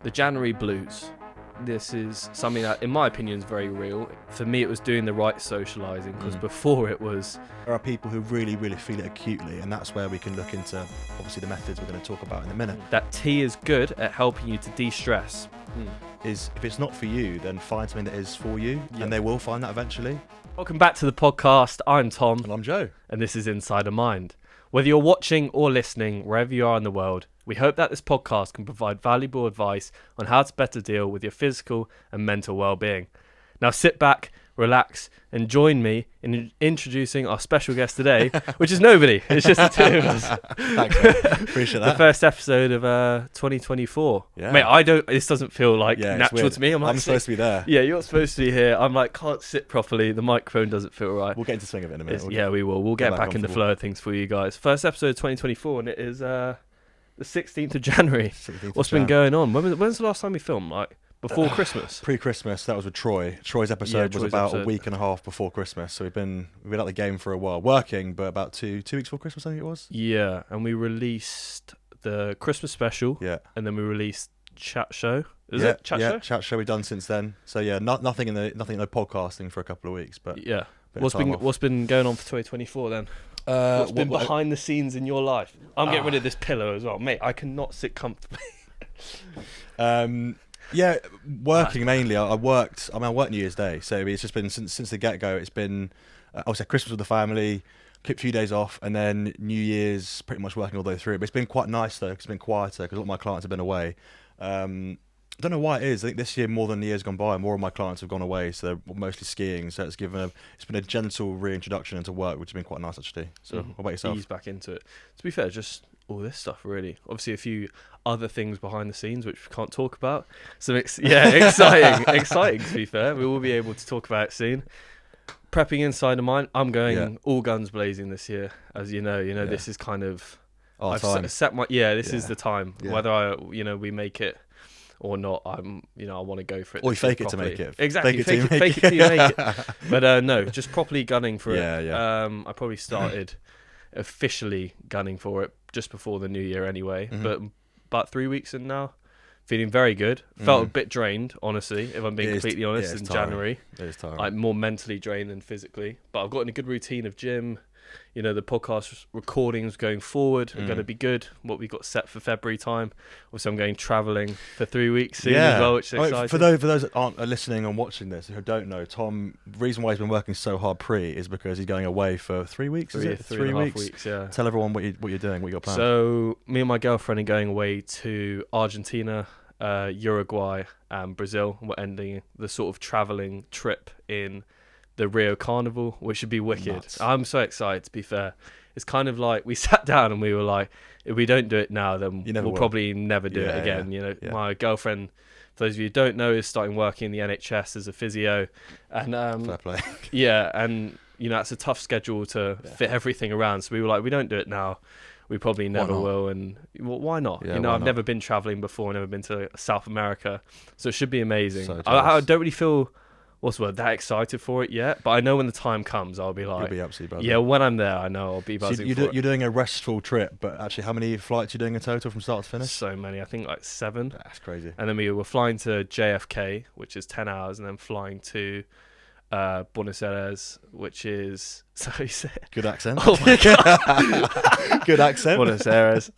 The January blues. This is something that, in my opinion, is very real. For me, it was doing the right socialising, because before it was... There are people who really, really feel it acutely, and that's where we can look into, obviously, the methods we're going to talk about in a minute. That tea is good at helping you to de-stress. Is if it's not for you, then find something that is for you, and they will find that eventually. Welcome back to the podcast. I'm Tom. And I'm Joe. And this is InsideAMind. Whether you're watching or listening, wherever you are in the world, we hope that this podcast can provide valuable advice on how to better deal with your physical and mental well-being. Now sit back, relax, and join me in introducing our special guest today, which is nobody. It's just the two of us. Thanks, mate. Appreciate that. The first episode of 2024. Yeah. Mate, this doesn't feel like natural to me. I'm supposed to be there. Yeah, you're supposed to be here. I'm like, can't sit properly. The microphone doesn't feel right. We'll get into swing of it in a minute. We will. We'll get back in the flow of things for you guys. First episode of 2024, and it is the 16th of January. What's been going on? When's the last time we filmed? Like before Christmas? Pre-Christmas. That was with Troy. Troy's episode was about a week and a half before Christmas. So we've been out the game for a while, working, but about two weeks before Christmas, I think it was. Yeah, and we released the Christmas special. Yeah, and then we released Chat Show. Is it Chat Show? Chat Show we've done since then. So yeah, nothing in the podcasting for a couple of weeks, but yeah. What's been going on for 2024 then? What's been behind the scenes in your life? I'm getting rid of this pillow as well, mate. I cannot sit comfortably. Yeah, working mainly. I worked New Year's Day, so it's just been since the get-go. It's been obviously Christmas with the family, kept a few days off, and then New Year's pretty much working all the way through. But it's been quite nice though, because it's been quieter because a lot of my clients have been away. I don't know why it is. I think this year, more than the years gone by, more of my clients have gone away, so they're mostly skiing. So it's been a gentle reintroduction into work, which has been quite nice actually. So what about yourself? Ease back into it. To be fair, just all this stuff really. Obviously, a few other things behind the scenes which we can't talk about. So exciting. To be fair, we will be able to talk about it soon. Prepping InsideAMind. I'm going all guns blazing this year, as you know. This is kind of I've set my this is the time. Yeah. Whether we make it or not, I want to go for it. Or you fake it properly. To make it. Exactly, fake it till you make it. But no, just properly gunning for it. Yeah. I probably started officially gunning for it just before the new year anyway. But about 3 weeks in now, feeling very good. Felt a bit drained, honestly, if I'm being completely honest, in January. It is tiring. I'm more mentally drained than physically. But I've got in a good routine of gym. The podcast recordings going forward are going to be good. What we got set for February time. Also, I'm going travelling for 3 weeks soon as well, which is exciting. For those that aren't listening and watching this, who don't know, Tom, the reason why he's been working so hard is because he's going away for 3 weeks, is it? 3.5 weeks, yeah. Tell everyone what you're doing, what you're planning. So, me and my girlfriend are going away to Argentina, Uruguay and Brazil. We're ending the sort of travelling trip in the Rio Carnival, which should be wicked. Nuts. I'm so excited, to be fair. It's kind of like we sat down and we were like, if we don't do it now, then we'll probably never do it again. Yeah. My girlfriend, for those of you who don't know, is starting working in the NHS as a physio. And fair play. Yeah, and it's a tough schedule to fit everything around. So we were like, we don't do it now, we probably never will. And why not? Yeah, I've never been traveling before, never been to South America. So it should be amazing. So I don't really feel that excited for it yet, but I know when the time comes, I'll be like, you'll be absolutely buzzing. Yeah, when I'm there, I know I'll be buzzing. So you're doing a restful trip, but actually, how many flights are you doing in total from start to finish? So many, I think like 7. That's crazy. And then we were flying to JFK, which is 10 hours, and then flying to Buenos Aires, which is good accent. Oh my god, good accent. Buenos Aires,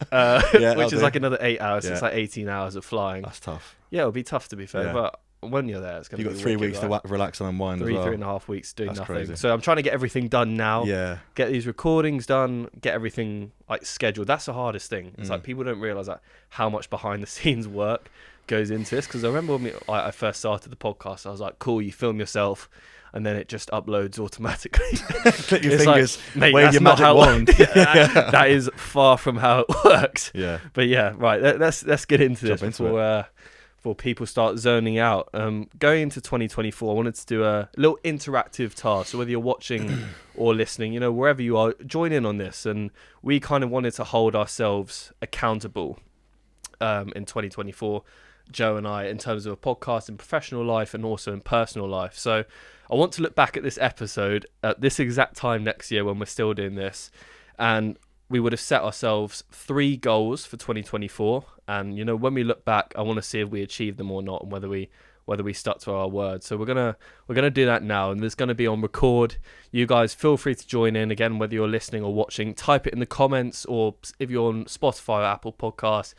which is like another 8 hours. So it's like 18 hours of flying. That's tough. Yeah, it'll be tough to be fair, but when you're there, it's going to be. You've got 3 weeks to relax and unwind. 3.5 weeks doing nothing. Crazy. So I'm trying to get everything done now. Yeah. Get these recordings done. Get everything like scheduled. That's the hardest thing. It's like people don't realize how much behind the scenes work goes into this. Because I remember when I first started the podcast, I was like, "Cool, you film yourself." And then it just uploads automatically. Click your fingers, like, mate, wave your magic wand. That is far from how it works. Yeah. But yeah, right. Let's get into this before people start zoning out. Going into 2024, I wanted to do a little interactive task. So whether you're watching or listening, wherever you are, join in on this. And we kind of wanted to hold ourselves accountable in 2024, Joe and I, in terms of a podcast in professional life and also in personal life. So I want to look back at this episode at this exact time next year when we're still doing this, and we would have set ourselves 3 goals for 2024, and when we look back, I want to see if we achieved them or not, and whether we stuck to our word. So we're gonna do that now, and there's gonna be on record. You guys feel free to join in again, whether you're listening or watching. Type it in the comments, or if you're on Spotify or Apple Podcasts,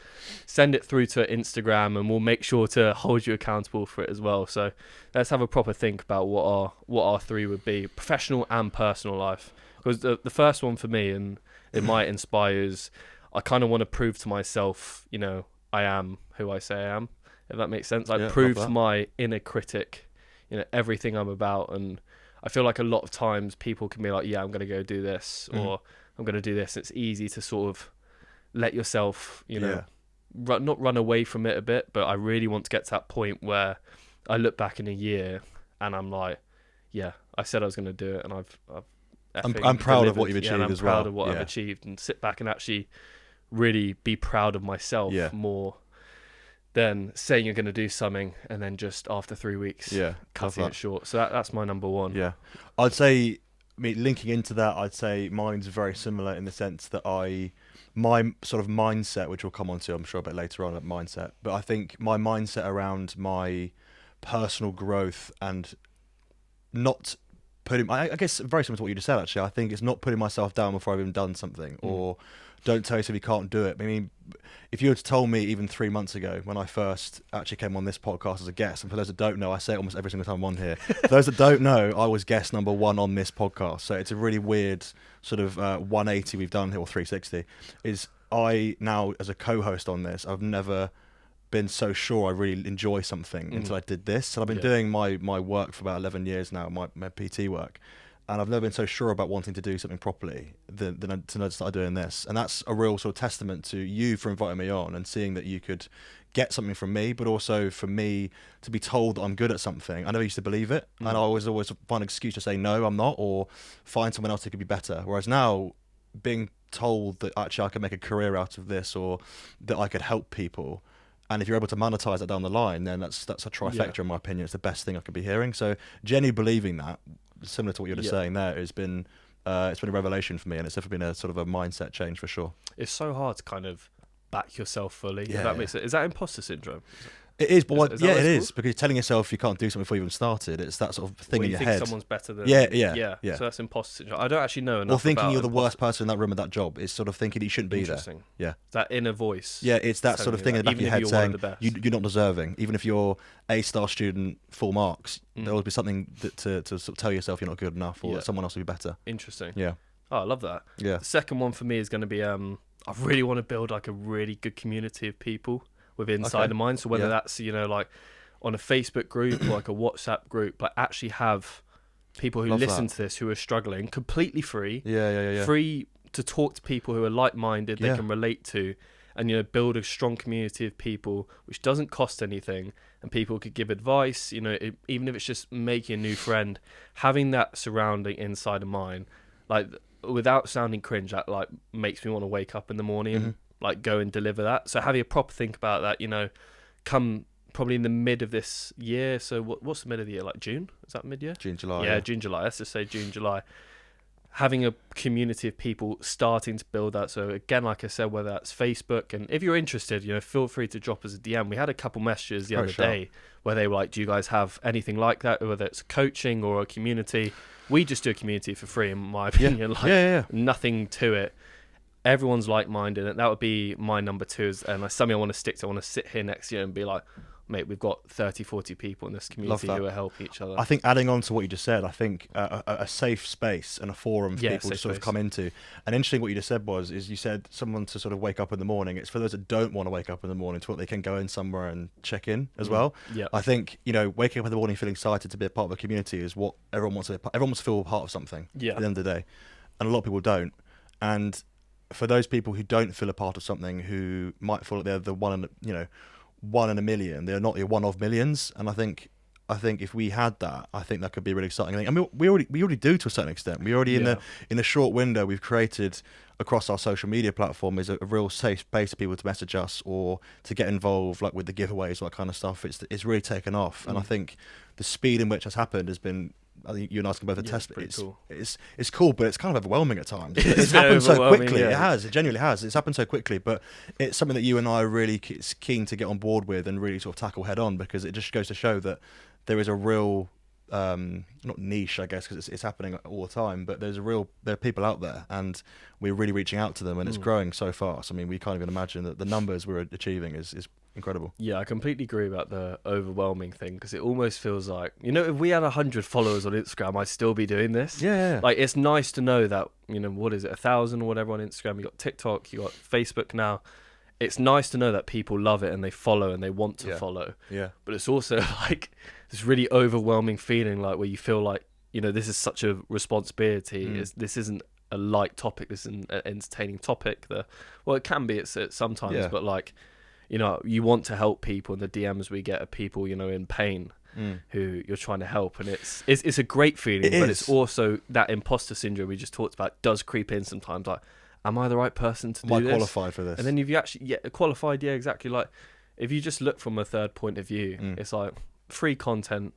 send it through to Instagram, and we'll make sure to hold you accountable for it as well. So let's have a proper think about what our 3 would be, professional and personal life. Because the first one for me, and it might inspire, is I kind of want to prove to myself, I am who I say I am, if that makes sense. I prove to my inner critic, everything I'm about. And I feel like a lot of times people can be like, yeah, I'm going to go do this, or I'm going to do this. It's easy to sort of let yourself, not run away from it a bit. But I really want to get to that point where I look back in a year and I'm like, yeah, I said I was going to do it, and I'm proud of what you've achieved as well. I'm proud of what I've achieved, and sit back and actually really be proud of myself more than saying you're going to do something and then just after 3 weeks cutting it short. So that's my number 1. Yeah. I'd say, linking into that, I'd say mine's very similar in the sense that my sort of mindset, which we'll come on to, I'm sure, a bit later on, at mindset, but I think my mindset around my personal growth and not putting, I guess very similar to what you just said, actually. I think it's not putting myself down before I've even done something, or don't tell yourself you can't do it. If you had told me even 3 months ago, when I first actually came on this podcast as a guest, and for those that don't know, I say it almost every single time I'm on here. For those that don't know, I was guest number 1 on this podcast. So it's a really weird sort of 180 we've done here, or 360. Is I now, as a co-host on this, I've never been so sure I really enjoy something until I did this. And I've been doing my work for about 11 years now, my PT work. And I've never been so sure about wanting to do something properly than to start doing this. And that's a real sort of testament to you for inviting me on and seeing that you could get something from me, but also for me to be told that I'm good at something. I never used to believe it. And I always find an excuse to say, no, I'm not, or find someone else who could be better. Whereas now, being told that actually I could make a career out of this, or that I could help people, and if you're able to monetize that down the line, then that's a trifecta in my opinion. It's the best thing I could be hearing. So genuinely believing that, similar to what you're just saying there, it's been a revelation for me, and it's definitely been a sort of a mindset change for sure. It's so hard to kind of back yourself fully. If that makes sense. Is that imposter syndrome? It is, but it is, because you're telling yourself you can't do something before you even started. It's that sort of thing in your head. Someone's better than yeah. So that's imposter syndrome. I don't actually know enough. Or thinking you're the worst person in that room at that job. It's sort of thinking you shouldn't be there. Yeah, that inner voice. Yeah, it's that sort of thing in the back of your head saying you're not deserving. Even if you're A-star student, full marks, there will be something to sort of tell yourself you're not good enough, or that someone else will be better. Interesting. Yeah. Oh, I love that. Yeah. The second one for me is going to be I really want to build like a really good community of people with InsideAMind. So whether that's like on a Facebook group or like a WhatsApp group, but actually have people who listen to this who are struggling, completely free. Free to talk to people who are like-minded, they can relate to, and build a strong community of people which doesn't cost anything, and people could give advice. Even if it's just making a new friend, having that surrounding InsideAMind, like without sounding cringe, that like makes me want to wake up in the morning and like go and deliver that. So having a proper think about that, come probably in the mid of this year. So what's the mid of the year? Like June? Is that mid-year? June, July. Yeah, June, July. Let's just say June, July. Having a community of people starting to build that. So again, like I said, whether that's Facebook, and if you're interested, feel free to drop us a DM. We had a couple messages the other day where they were like, do you guys have anything like that? Whether it's coaching or a community. We just do a community for free, in my opinion. Nothing to it. Everyone's like-minded, and that would be my number 2. And that's something I want to stick to. I want to sit here next year and be like, mate, we've got 30, 40 people in this community who are helping each other. I think adding on to what you just said, I think a safe space and a forum for people to sort of come into. And interesting what you just said is you said someone to sort of wake up in the morning. It's for those that don't want to wake up in the morning, to what they can go in somewhere and check in as well. Yeah. I think, waking up in the morning feeling excited to be a part of a community is what everyone wants to be. Everyone wants to feel part of something at the end of the day. And a lot of people don't. And for those people who don't feel a part of something, who might feel like they're the one in a million, they're not your one of millions. And I think if we had that, I think that could be a really exciting thing. I mean, we already do to a certain extent. We already in the short window we've created across our social media platform is a real safe space for people to message us or to get involved, like with the giveaways, all that kind of stuff. It's really taken off, and I think the speed in which has happened has been I think you and I can both attest. It's cool. It's cool, but it's kind of overwhelming at times. It's happened so quickly. Yeah. It genuinely has. It's happened so quickly, but it's something that you and I are really keen to get on board with and really sort of tackle head on, because it just goes to show that there is a real not niche, I guess, because it's happening all the time, but there are people out there, and we're really reaching out to them, and it's growing so fast. I mean, we can't even imagine that the numbers we're achieving is incredible. Yeah, I completely agree about the overwhelming thing, because it almost feels like, if we had 100 followers on Instagram, I'd still be doing this. Yeah. Like, it's nice to know that, what is it, 1,000 or whatever on Instagram, you got TikTok, you got Facebook now. It's nice to know that people love it and they follow and they want to follow. Yeah. But it's also like this really overwhelming feeling, like where you feel like, this is such a responsibility. This isn't a light topic. This isn't an entertaining topic. Well, it can be it's sometimes, but like, you want to help people, and the DMs we get are people, in pain who you're trying to help. And it's a great feeling, but it's also that imposter syndrome we just talked about does creep in sometimes. Like, am I the right person to do this? Am I qualified for this? And then if you actually qualified, exactly. Like, if you just look from a third point of view, it's like free content.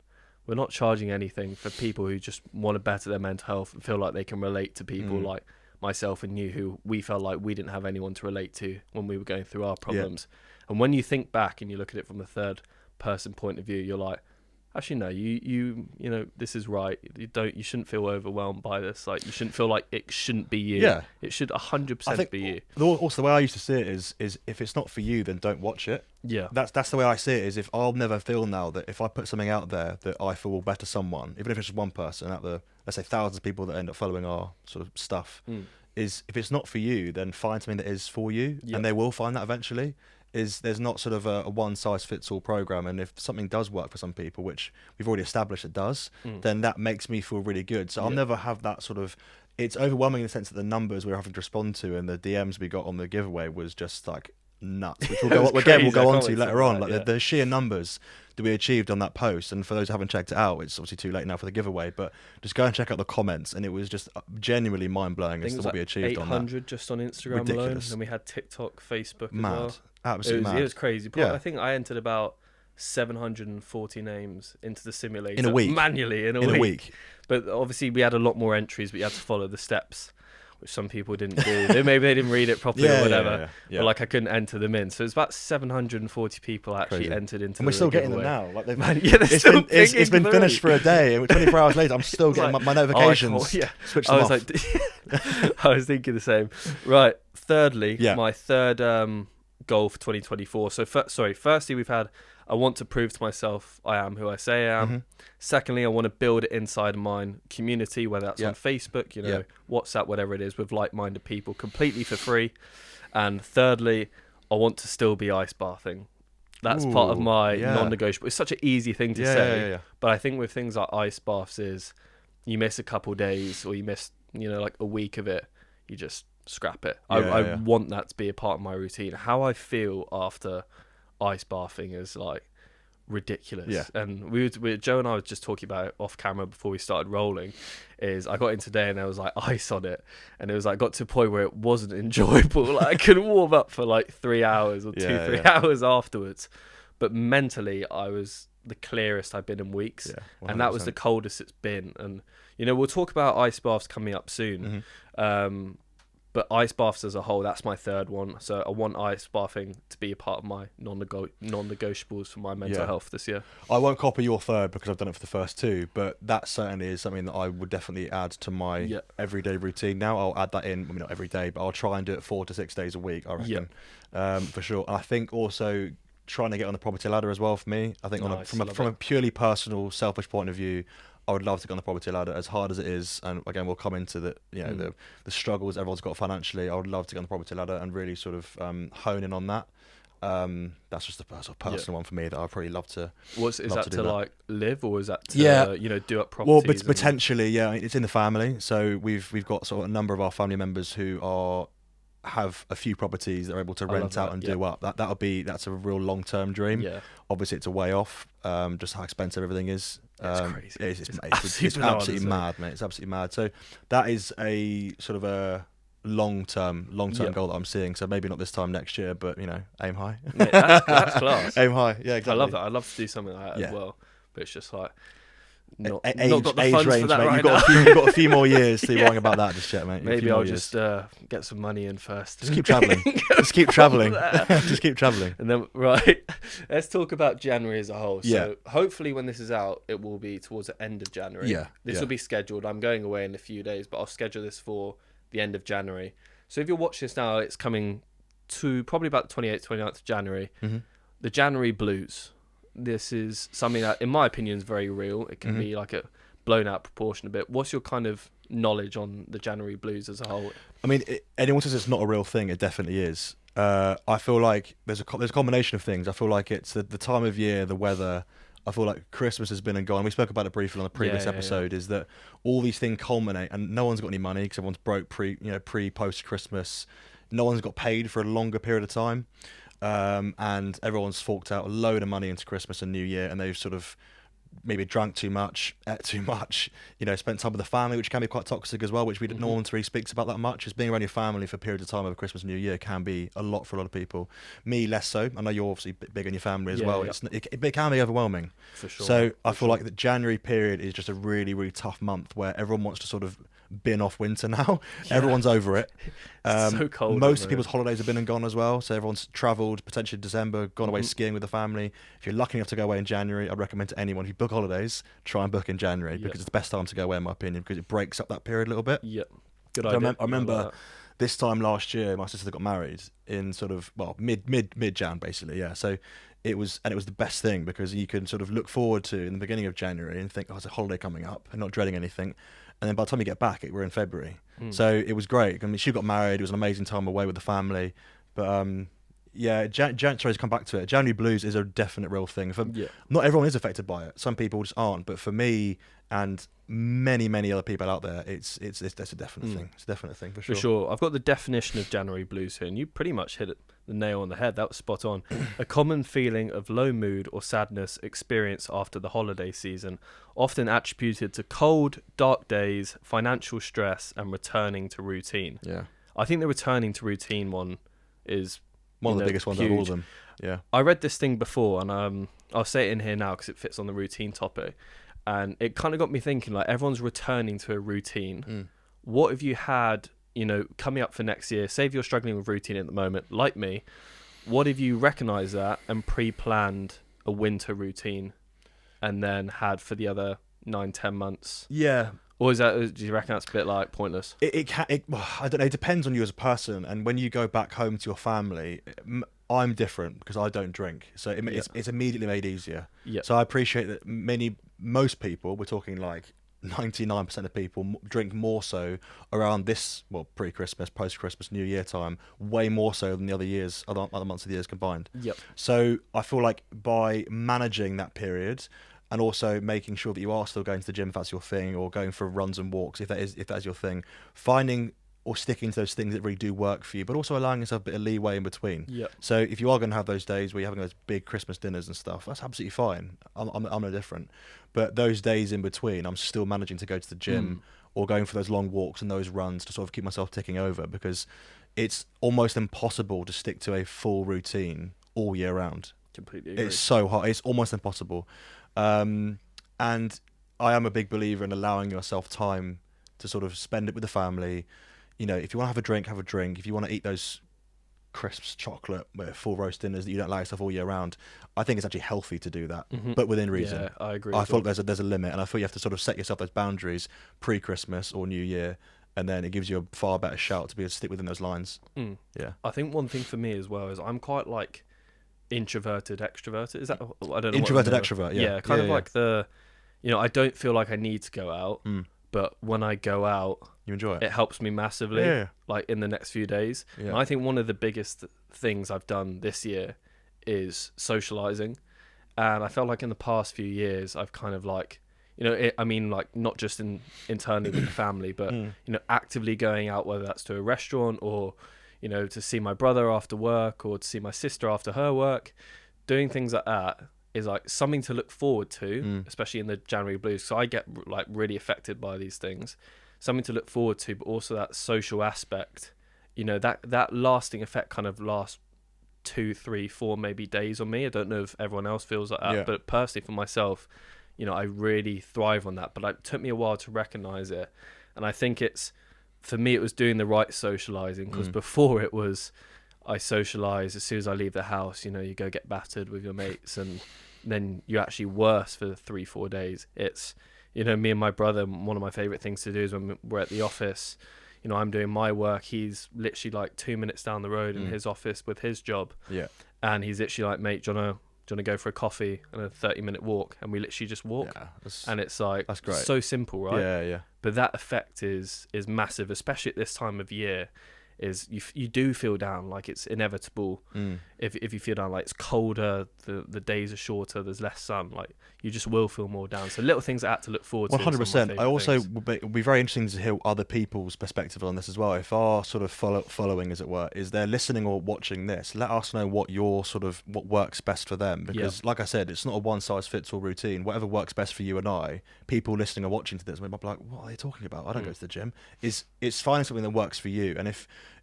We're not charging anything for people who just want to better their mental health and feel like they can relate to people like myself and you, who we felt like we didn't have anyone to relate to when we were going through our problems. And when you think back and you look at it from a third person point of view, you're like, actually, no, you this is right. You shouldn't feel overwhelmed by this. Like, you shouldn't feel like it shouldn't be you. Yeah. It should 100% be you. Also, the way I used to see it is if it's not for you, then don't watch it. Yeah. That's the way I see it, is if I'll never feel now that if I put something out there that I feel will better someone, even if it's just one person out the, let's say, thousands of people that end up following our sort of stuff, is if it's not for you, then find something that is for you, and they will find that eventually. There's not sort of a one-size-fits-all program, and if something does work for some people, which we've already established it does, then that makes me feel really good. So I'll never have that sort of... It's overwhelming in the sense that the numbers we're having to respond to and the DMs we got on the giveaway was just like nuts, which we'll go on to later on. Like the sheer numbers that we achieved on that post, and for those who haven't checked it out, it's obviously too late now for the giveaway, but just go and check out the comments, and it was just genuinely mind-blowing as to what we achieved on that. 800 just on Instagram alone, and we had TikTok, Facebook as well. Absolutely mad. It was crazy. I think I entered about 740 names into the simulator in a week, manually in a week. But obviously we had a lot more entries, but you had to follow the steps, which some people didn't do. Maybe they didn't read it properly or whatever. Yeah. But like, I couldn't enter them in. So it's about 740 people actually entered into. And we're still getting them giveaway. now. Like it's been finished for a day, and 24 hours later, I'm still getting my notifications. Switch them off. I was thinking the same. Right. Thirdly, my third goal for 2024. So firstly, we've had, I want to prove to myself I am who I say I am. Secondly, I want to build an InsideAMind community, whether that's on Facebook, WhatsApp, whatever it is, with like-minded people, completely for free. And thirdly, I want to still be ice bathing. That's part of my non-negotiable. It's such an easy thing to say, but I think with things like ice baths is, you miss a couple days or you miss like a week of it, you just scrap it. I want that to be a part of my routine. How I feel after ice bathing is like ridiculous. And Joe and I were just talking about it off camera before we started rolling, is I got in today and there was like ice on it, and it was like got to a point where it wasn't enjoyable. Like, I couldn't warm up for like 3 hours or 3 hours afterwards, but mentally I was the clearest I've been in weeks, and that was the coldest it's been. And we'll talk about ice baths coming up soon, but ice baths as a whole, that's my third one. So I want ice bathing to be a part of my non-negotiables for my mental health this year. I won't copy your third because I've done it for the first two, but that certainly is something that I would definitely add to my everyday routine now. I'll add that in, not every day, but I'll try and do it 4 to 6 days a week, I reckon, for sure. And I think also trying to get on the property ladder as well for me. I think from a purely personal, selfish point of view, I would love to get on the property ladder, as hard as it is. And again, we'll come into the the struggles everyone's got financially. I would love to get on the property ladder and really sort of hone in on that. That's just a personal one for me that I'd probably love to. Is that to like live, or is that to do up properties? Well, potentially, it's in the family. So we've got sort of a number of our family members who have a few properties that are able to rent out and do up. That's a real long-term dream. Obviously it's a way off, just how expensive everything is. It's crazy. It's absolutely mad, mate. It's absolutely mad. So that is a sort of a long-term goal that I'm seeing. So maybe not this time next year, but aim high. Mate, that's class. Aim high. Yeah, exactly. I love that. I'd love to do something like that as well. But it's just like, not got the funds range, for that mate. right You've got a few more years to be worrying about that just yet, mate. Maybe I'll just get some money in first. Just keep travelling. Just keep travelling. Just keep travelling. And then, right, let's talk about January as a whole. So Yeah. hopefully when this is out, it will be towards the end of January. Yeah. This will be scheduled. I'm going away in a few days, but I'll schedule this for the end of January. So if you're watching this now, it's coming to probably about the 28th, 29th of January. Mm-hmm. The January blues. This is something that, in my opinion, is very real. It can be like a blown out proportion a bit. What's your kind of knowledge on the January blues as a whole? I mean, anyone says it's not a real thing, it definitely is. I feel like there's a combination of things. I feel like it's the time of year, the weather. I feel like Christmas has been and gone. We spoke about it briefly on the previous episode. Is that all these things culminate, and no one's got any money because everyone's broke post Christmas. No one's got paid for a longer period of time, and everyone's forked out a load of money into Christmas and New Year, and they've sort of maybe drank too much, ate too much, spent time with the family, which can be quite toxic as well, which no one really speaks about that much. Is being around your family for periods of time over Christmas and New Year can be a lot for a lot of people. Me, less so. I know you're obviously big on your family as well. Yeah. It can be overwhelming. For sure. So I feel like the January period is just a really, really tough month where everyone wants to sort of bin off winter now. Yeah. Everyone's over it. So cold. Most people's holidays have been and gone as well. So everyone's travelled, potentially in December, gone away skiing with the family. If you're lucky enough to go away in January, I'd recommend to anyone, if you book holidays, try and book in January because it's the best time to go away, in my opinion, because it breaks up that period a little bit. Yep. Good idea. I remember this time last year, my sister got married in sort of, mid-Jan, basically, yeah. So it was the best thing because you can sort of look forward to in the beginning of January and think, it's a holiday coming up and not dreading anything. And then by the time you get back, we're in February. So it was great. I mean, she got married. It was an amazing time away with the family. But sorry to come back to it. January blues is a definite real thing. Not everyone is affected by it. Some people just aren't. But for me and many, many other people out there, that's a definite thing. It's a definite thing for sure. For sure. I've got the definition of January blues here, and you pretty much hit the nail on the head. That was spot on. A common feeling of low mood or sadness experienced after the holiday season, often attributed to cold, dark days, financial stress, and returning to routine. Yeah. I think the returning to routine one is one of the biggest ones of all of them. Yeah. I read this thing before, and I'll say it in here now because it fits on the routine topic. And it kind of got me thinking, like, everyone's returning to a routine. What have you had, coming up for next year? Say if you're struggling with routine at the moment, like me, what if you recognise that and pre-planned a winter routine and then had for the other 9-10 months? Yeah. Or do you reckon that's a bit like pointless? I don't know. It depends on you as a person. And when you go back home to your family, I'm different because I don't drink. So it's immediately made easier. Yeah. So I appreciate that most people, we're talking like 99% of people, drink more so around this, pre-Christmas, post-Christmas, New Year time, way more so than the other years, other months of the years combined. Yep. So I feel like by managing that period and also making sure that you are still going to the gym if that's your thing, or going for runs and walks if that is your thing, finding or sticking to those things that really do work for you, but also allowing yourself a bit of leeway in between. Yep. So if you are going to have those days where you're having those big Christmas dinners and stuff, that's absolutely fine. I'm no different. But those days in between, I'm still managing to go to the gym or going for those long walks and those runs to sort of keep myself ticking over, because it's almost impossible to stick to a full routine all year round. Completely agree. It's so hard. It's almost impossible. And I am a big believer in allowing yourself time to sort of spend it with the family. If you want to have a drink, have a drink. If you want to eat those crisps, chocolate, full roast dinners that you don't allow yourself all year round, I think it's actually healthy to do that, but within reason. Yeah, I agree. I feel like there's a limit, and I feel you have to sort of set yourself those boundaries pre-Christmas or New Year, and then it gives you a far better shout to be able to stick within those lines. Yeah. I think one thing for me as well is I'm quite like introverted, extroverted. Is that, I don't know. Introverted, extrovert, yeah. Yeah, kind of like the, I don't feel like I need to go out, but when I go out, you enjoy it. It helps me massively, like in the next few days. Yeah. And I think one of the biggest things I've done this year is socializing. And I felt like in the past few years, I've kind of like, not just internally with the family, but, actively going out, whether that's to a restaurant or, to see my brother after work or to see my sister after her work. Doing things like that is like something to look forward to, especially in the January blues. So I get like really affected by these things. Something to look forward to, but also that social aspect, that lasting effect kind of lasts 2, 3, 4 maybe days on me. I don't know if everyone else feels like that, but personally for myself, you know, I really thrive on that. But it took me a while to recognize it. And I think for me, it was doing the right socializing, because before it was, I socialize as soon as I leave the house, you know, you go get battered with your mates, and then you're actually worse for 3-4 days. It's, you know, me and my brother, one of my favorite things to do is when we're at the office, you know, I'm doing my work, he's literally like 2 minutes down the road in his office with his job. Yeah. And he's literally like, mate, do you want to go for a coffee and a 30-minute walk? And we literally just walk. Yeah, and it's like, that's great. So simple, right? Yeah, yeah. But that effect is massive, especially at this time of year. Is you do feel down, like it's inevitable. If you feel down, like it's colder, the days are shorter, there's less sun, like you just will feel more down. So little things I had to look forward to. 100%. I also would be very interesting to hear other people's perspective on this as well. If our sort of following, as it were, is they're listening or watching this, let us know what works best for them. Because like I said, it's not a one size fits all routine. Whatever works best for you and I, people listening or watching to this might be like, what are they talking about? I don't go to the gym. It's finding something that works for you. And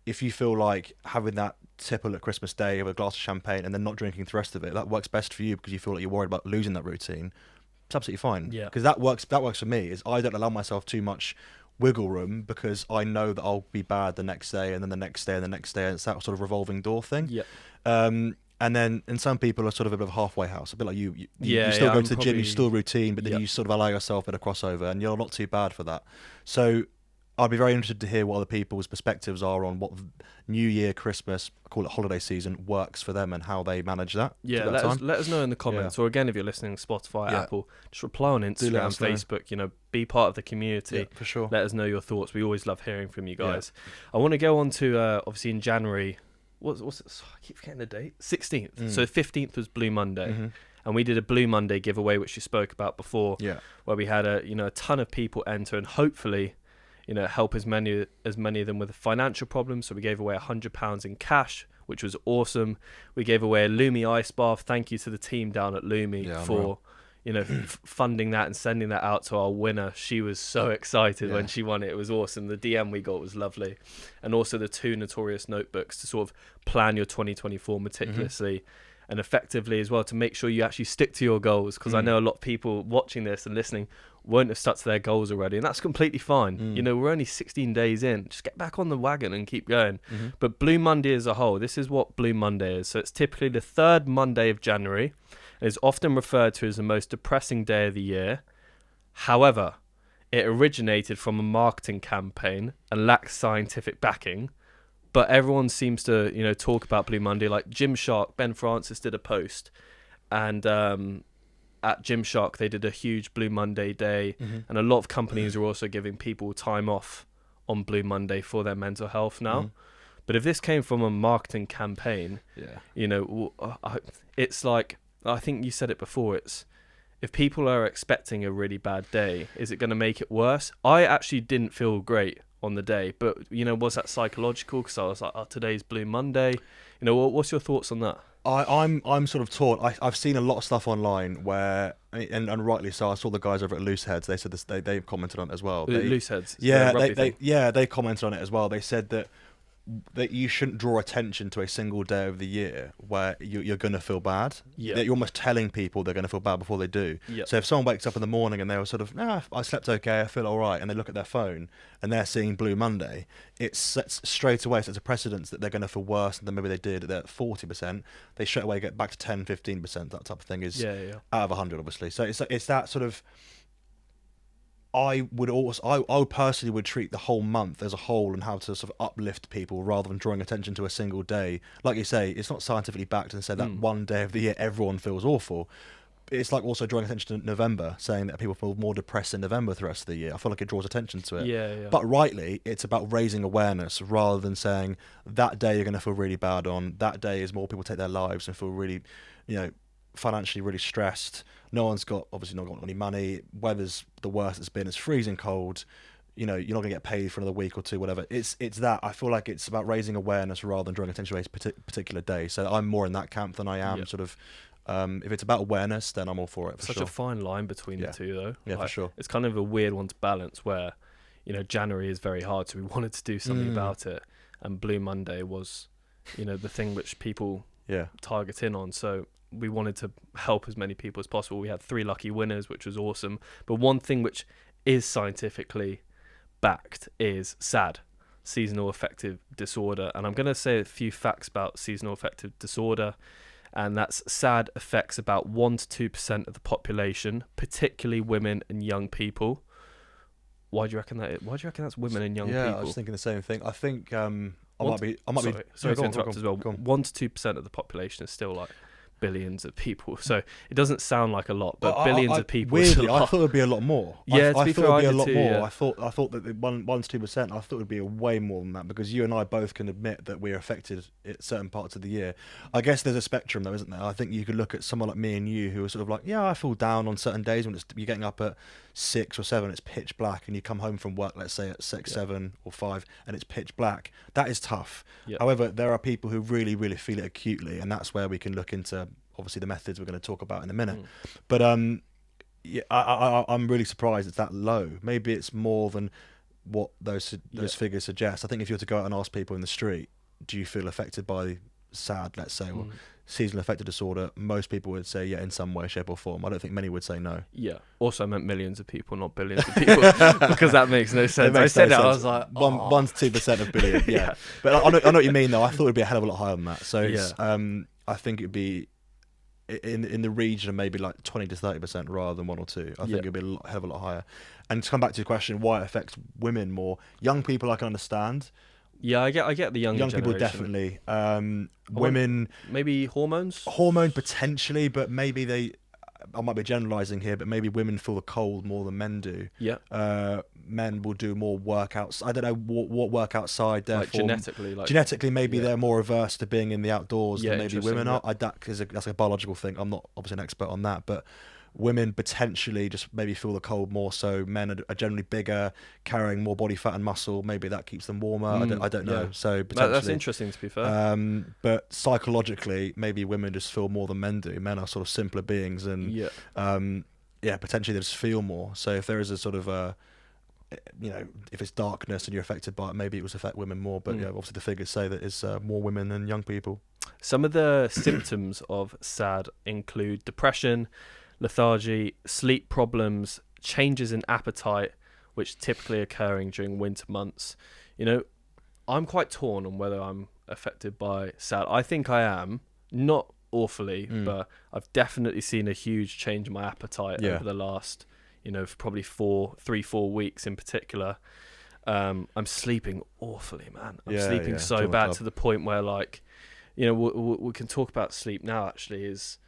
if you feel like having that tipple at Christmas Day of a glass of champagne and then not drinking the rest of it, that works best for you because you feel like you're worried about losing that routine, it's absolutely fine. Yeah. Because that works for me, is I don't allow myself too much wiggle room, because I know that I'll be bad the next day and then the next day and the next day, and it's that sort of revolving door thing. Yeah. And some people are sort of a bit of a halfway house, a bit like you still go to the gym, you still routine, but then you sort of allow yourself a bit of crossover, and you're not too bad for that. So I'd be very interested to hear what other people's perspectives are on what New Year, Christmas, I call it holiday season, works for them and how they manage that. Yeah, let us know in the comments, or again, if you're listening to Spotify, Apple, just reply on Instagram, Facebook, you know, be part of the community. Yeah, for sure. Let us know your thoughts. We always love hearing from you guys. Yeah. I want to go on to, obviously in January, what's it? I keep forgetting the date. 16th. So 15th was Blue Monday. And we did a Blue Monday giveaway, which you spoke about before, where we had a ton of people enter, and hopefully, you know, help as many of them with a financial problem. So we gave away £100 in cash, which was awesome. We gave away a Lumi ice bath. Thank you to the team down at Lumi for, you know, funding that and sending that out to our winner. She was so excited when she won it. It was awesome. The DM we got was lovely. And also the 2 Notorious notebooks to sort of plan your 2024 meticulously and effectively as well, to make sure you actually stick to your goals. Because I know a lot of people watching this and listening won't have stuck to their goals already, and that's completely fine. You know, we're only 16 days in. Just get back on the wagon and keep going. But Blue Monday as a whole, this is what Blue Monday is. So it's typically the 3rd Monday of January, and is often referred to as the most depressing day of the year. However, it originated from a marketing campaign and lacks scientific backing. But everyone seems to, you know, talk about Blue Monday. Like Gymshark, Ben Francis did a post, and at Gymshark they did a huge Blue Monday day, and a lot of companies are also giving people time off on Blue Monday for their mental health now. But if this came from a marketing campaign, you know, it's like, I think you said it before, it's, if people are expecting a really bad day, is it going to make it worse? I actually didn't feel great on the day, but, you know, was that psychological? Because I was like, today's Blue Monday. You know, what's your thoughts on that? I'm sort of torn. I've seen a lot of stuff online where, and rightly so, I saw the guys over at Loose Heads. They said this. They've commented on it as well. Loose Heads. Yeah, they commented on it as well. They said that you shouldn't draw attention to a single day of the year where you're going to feel bad. Yeah. That you're almost telling people they're going to feel bad before they do. Yep. So if someone wakes up in the morning and they were sort of, I slept okay, I feel all right, and they look at their phone and they're seeing Blue Monday, it sets straight away, sets a precedence that they're going to feel worse than maybe they did at 40%. They straight away get back to 10, 15%. That type of thing is out of 100, obviously. So it's that sort of, I would personally would treat the whole month as a whole and how to sort of uplift people rather than drawing attention to a single day. Like you say, it's not scientifically backed and said that one day of the year everyone feels awful. It's like also drawing attention to November, saying that people feel more depressed in November the rest of the year. I feel like it draws attention to it. Yeah. But rightly, it's about raising awareness rather than saying that day you're going to feel really bad on. That day is more people take their lives and feel really, you know, financially really stressed. No one's got any money. Weather's the worst it's been. It's freezing cold. You know, you're not going to get paid for another week or two, whatever. It's that. I feel like it's about raising awareness rather than drawing attention to a particular day. So I'm more in that camp than I am sort of. If it's about awareness, then I'm all for it. For Such a fine line between the two, though. Yeah, for sure. It's kind of a weird one to balance where, you know, January is very hard, so we wanted to do something about it. And Blue Monday was, you know, the thing which people target in on. So we wanted to help as many people as possible. We had 3 lucky winners, which was awesome. But one thing which is scientifically backed is SAD, seasonal affective disorder. And I'm going to say a few facts about seasonal affective disorder. And that's SAD affects about 1 to 2% of the population, particularly women and young people. Why do you reckon that's women and young people? Yeah, I was thinking the same thing. I think I might be. Sorry to interrupt as well. 1 to 2% of the population is still like billions of people, so it doesn't sound like a lot, but billions of people. Weirdly, I thought it'd be a lot more. Yeah, I thought it'd be a lot more. Yeah. I thought that the 1 to 2%. I thought it would be a way more than that, because you and I both can admit that we're affected at certain parts of the year. I guess there's a spectrum though, isn't there? I think you could look at someone like me and you who are sort of like, yeah, I feel down on certain days when you're getting up at 6 or 7, it's pitch black, and you come home from work, let's say at 6, 7 or 5, and it's pitch black. That is tough. However, there are people who really, really feel it acutely, and that's where we can look into obviously the methods we're going to talk about in a minute. But yeah, I'm really surprised it's that low. Maybe it's more than what those figures suggest. I think if you were to go out and ask people in the street, do you feel affected by SAD, let's say, or seasonal affective disorder, most people would say yeah, in some way, shape or form. I don't think many would say no. Yeah. Also, I meant millions of people, not billions of people, because that makes no sense. I said it, I was like, 1 to 2% of billion. Yeah. But I know what you mean though. I thought it'd be a hell of a lot higher than that. So it's, I think it'd be in the region of maybe like 20 to 30% rather than 1 or 2. I think it'd be a hell of a lot higher. And to come back to your question, why it affects women more, young people I can understand. Yeah, I get the young people definitely. Women, maybe hormones potentially, but maybe I might be generalizing here, but maybe women feel the cold more than men do. Yeah. Men will do more workouts. I don't know what work outside. Therefore, genetically, maybe they're more averse to being in the outdoors than maybe women are. That's a biological thing. I'm not obviously an expert on that, but women potentially just maybe feel the cold more so. Men are generally bigger, carrying more body fat and muscle. Maybe that keeps them warmer. I don't know. So potentially, that's interesting, to be fair. But psychologically, maybe women just feel more than men do. Men are sort of simpler beings, and potentially they just feel more. So if there is a sort of if it's darkness and you're affected by it, maybe it would affect women more. But obviously the figures say that it's more women than young people. Some of the symptoms of SAD include depression, lethargy, sleep problems, changes in appetite, which typically occurring during winter months. I'm quite torn on whether I'm affected by SAD. I think I am, not awfully, but I've definitely seen a huge change in my appetite over the last, probably 4 weeks in particular. I'm sleeping awfully, man. I'm sleeping so bad to the point where, like, we can talk about sleep now. Actually, is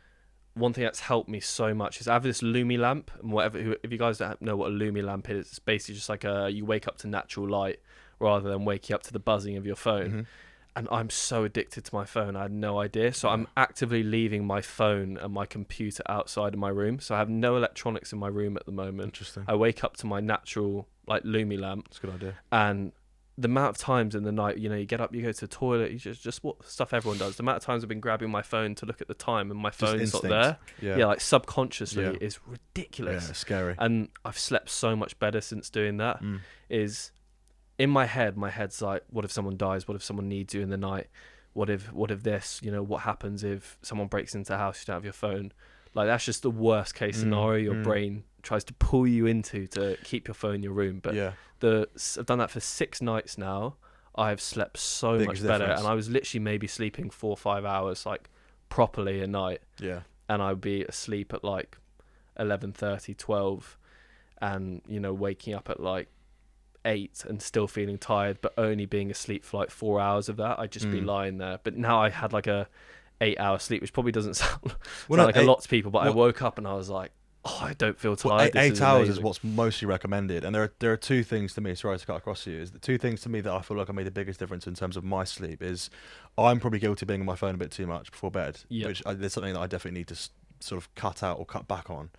one thing that's helped me so much is I have this Lumi lamp, and if you guys don't know what a Lumi lamp is, it's basically just like you wake up to natural light rather than waking up to the buzzing of your phone. And I'm so addicted to my phone, I had no idea. So I'm actively leaving my phone and my computer outside of my room. So I have no electronics in my room at the moment. Interesting. I wake up to my natural like Lumi lamp. That's a good idea. And the amount of times in the night, you get up, you go to the toilet, you just what stuff everyone does. The amount of times I've been grabbing my phone to look at the time and my phone's not there. Yeah, like subconsciously is ridiculous. Yeah, scary. And I've slept so much better since doing that. Is in my head's like, what if someone dies? What if someone needs you in the night? What if this? What happens if someone breaks into the house? You don't have your phone. Like, that's just the worst case scenario your brain tries to pull you into to keep your phone in your room. But I've done that for 6 nights now. I've slept so much better, and I was literally maybe sleeping 4 or 5 hours like properly a night. Yeah, and I'd be asleep at like 11:30, 12, and waking up at like 8 and still feeling tired, but only being asleep for like 4 hours of that. I'd just be lying there. But now I had like a 8-hour sleep, which probably doesn't sound like a lot to people, but I woke up and I was like, I don't feel tired. 8 hours is what's mostly recommended. And there are 2 things to me, sorry to cut across you, is the 2 things to me that I feel like I made the biggest difference in terms of my sleep is I'm probably guilty of being on my phone a bit too much before bed, which there's something that I definitely need to sort of cut out or cut back on.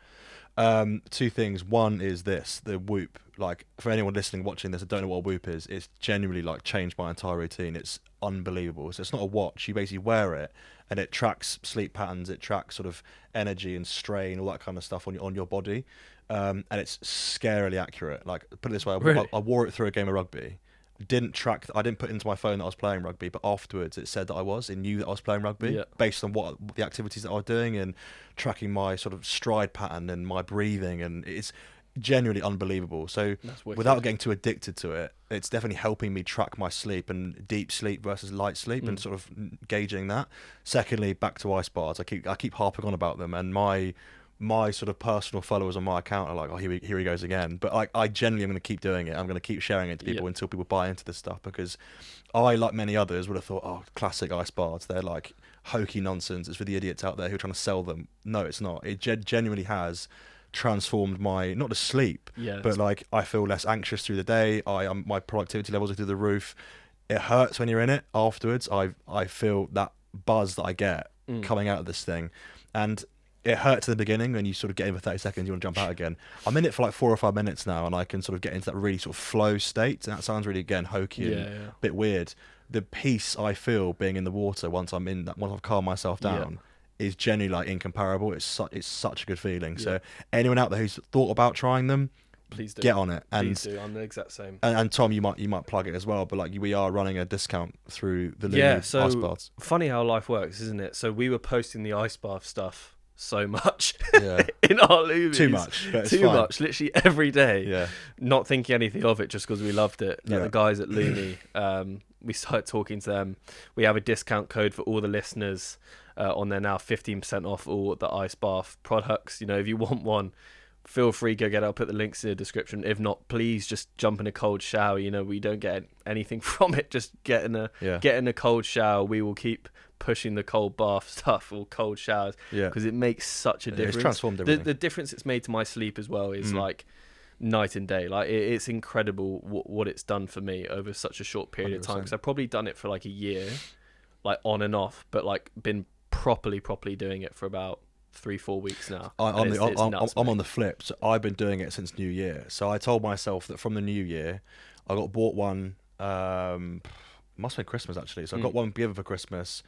2 things. One is the Whoop. Like, for anyone listening, watching this, I don't know what a Whoop is. It's genuinely like changed my entire routine. It's unbelievable. So it's not a watch. You basically wear it, and it tracks sleep patterns. It tracks sort of energy and strain, all that kind of stuff on your body, and it's scarily accurate. Like, put it this way, Really? I wore it through a game of rugby, I didn't put into my phone that I was playing rugby, but afterwards it said that it knew that I was playing rugby based on what the activities that I was doing and tracking my sort of stride pattern and my breathing, and it's genuinely unbelievable. So without getting too addicted to it, it's definitely helping me track my sleep and deep sleep versus light sleep and sort of gauging that. Secondly, back to ice bars. I keep harping on about them, and my sort of personal followers on my account are like, oh, here he goes again. But I genuinely am going to keep doing it. I'm going to keep sharing it to people until people buy into this stuff, because I, like many others, would have thought, oh, classic ice bars, they're like hokey nonsense. It's for the idiots out there who are trying to sell them. No, it's not. It genuinely has transformed my, not just sleep, but like I feel less anxious through the day. My productivity levels are through the roof. It hurts when you're in it. Afterwards, I feel that buzz that I get coming out of this thing, and it hurts in the beginning when you sort of get in for 30 seconds, you want to jump out again. I'm in it for like 4 or 5 minutes now, and I can sort of get into that really sort of flow state, and that sounds really, again, hokey and a bit weird. The peace I feel being in the water once I've calmed myself down is genuinely like incomparable. It's such a good feeling. So anyone out there who's thought about trying them, please do. Get on it. And please do. I'm the exact same. And Tom, you might plug it as well, but like we are running a discount through the ice baths. Funny how life works, isn't it? So we were posting the ice bath stuff so much in our Lumi's. Too much. Literally every day. Not thinking anything of it, just because we loved it. Like the guys at Lumi, we started talking to them. We have a discount code for all the listeners on there now, 15% off all the ice bath products. You know, if you want one, feel free, go get it. I'll put the links in the description. If not, please just jump in a cold shower. You know, we don't get anything from it. Just get in a cold shower. We will keep pushing the cold bath stuff or cold showers, because it makes such a difference. It's transformed everything. The difference it's made to my sleep as well is like night and day. Like it's incredible what it's done for me over such a short period 100%. Of time, because I've probably done it for like a year, like on and off, but like been properly doing it for about 3-4 weeks now. I'm on the flip. So I've been doing it since New Year. So I told myself that from the New Year, I bought one. Must have been Christmas actually. So I got one given for Christmas,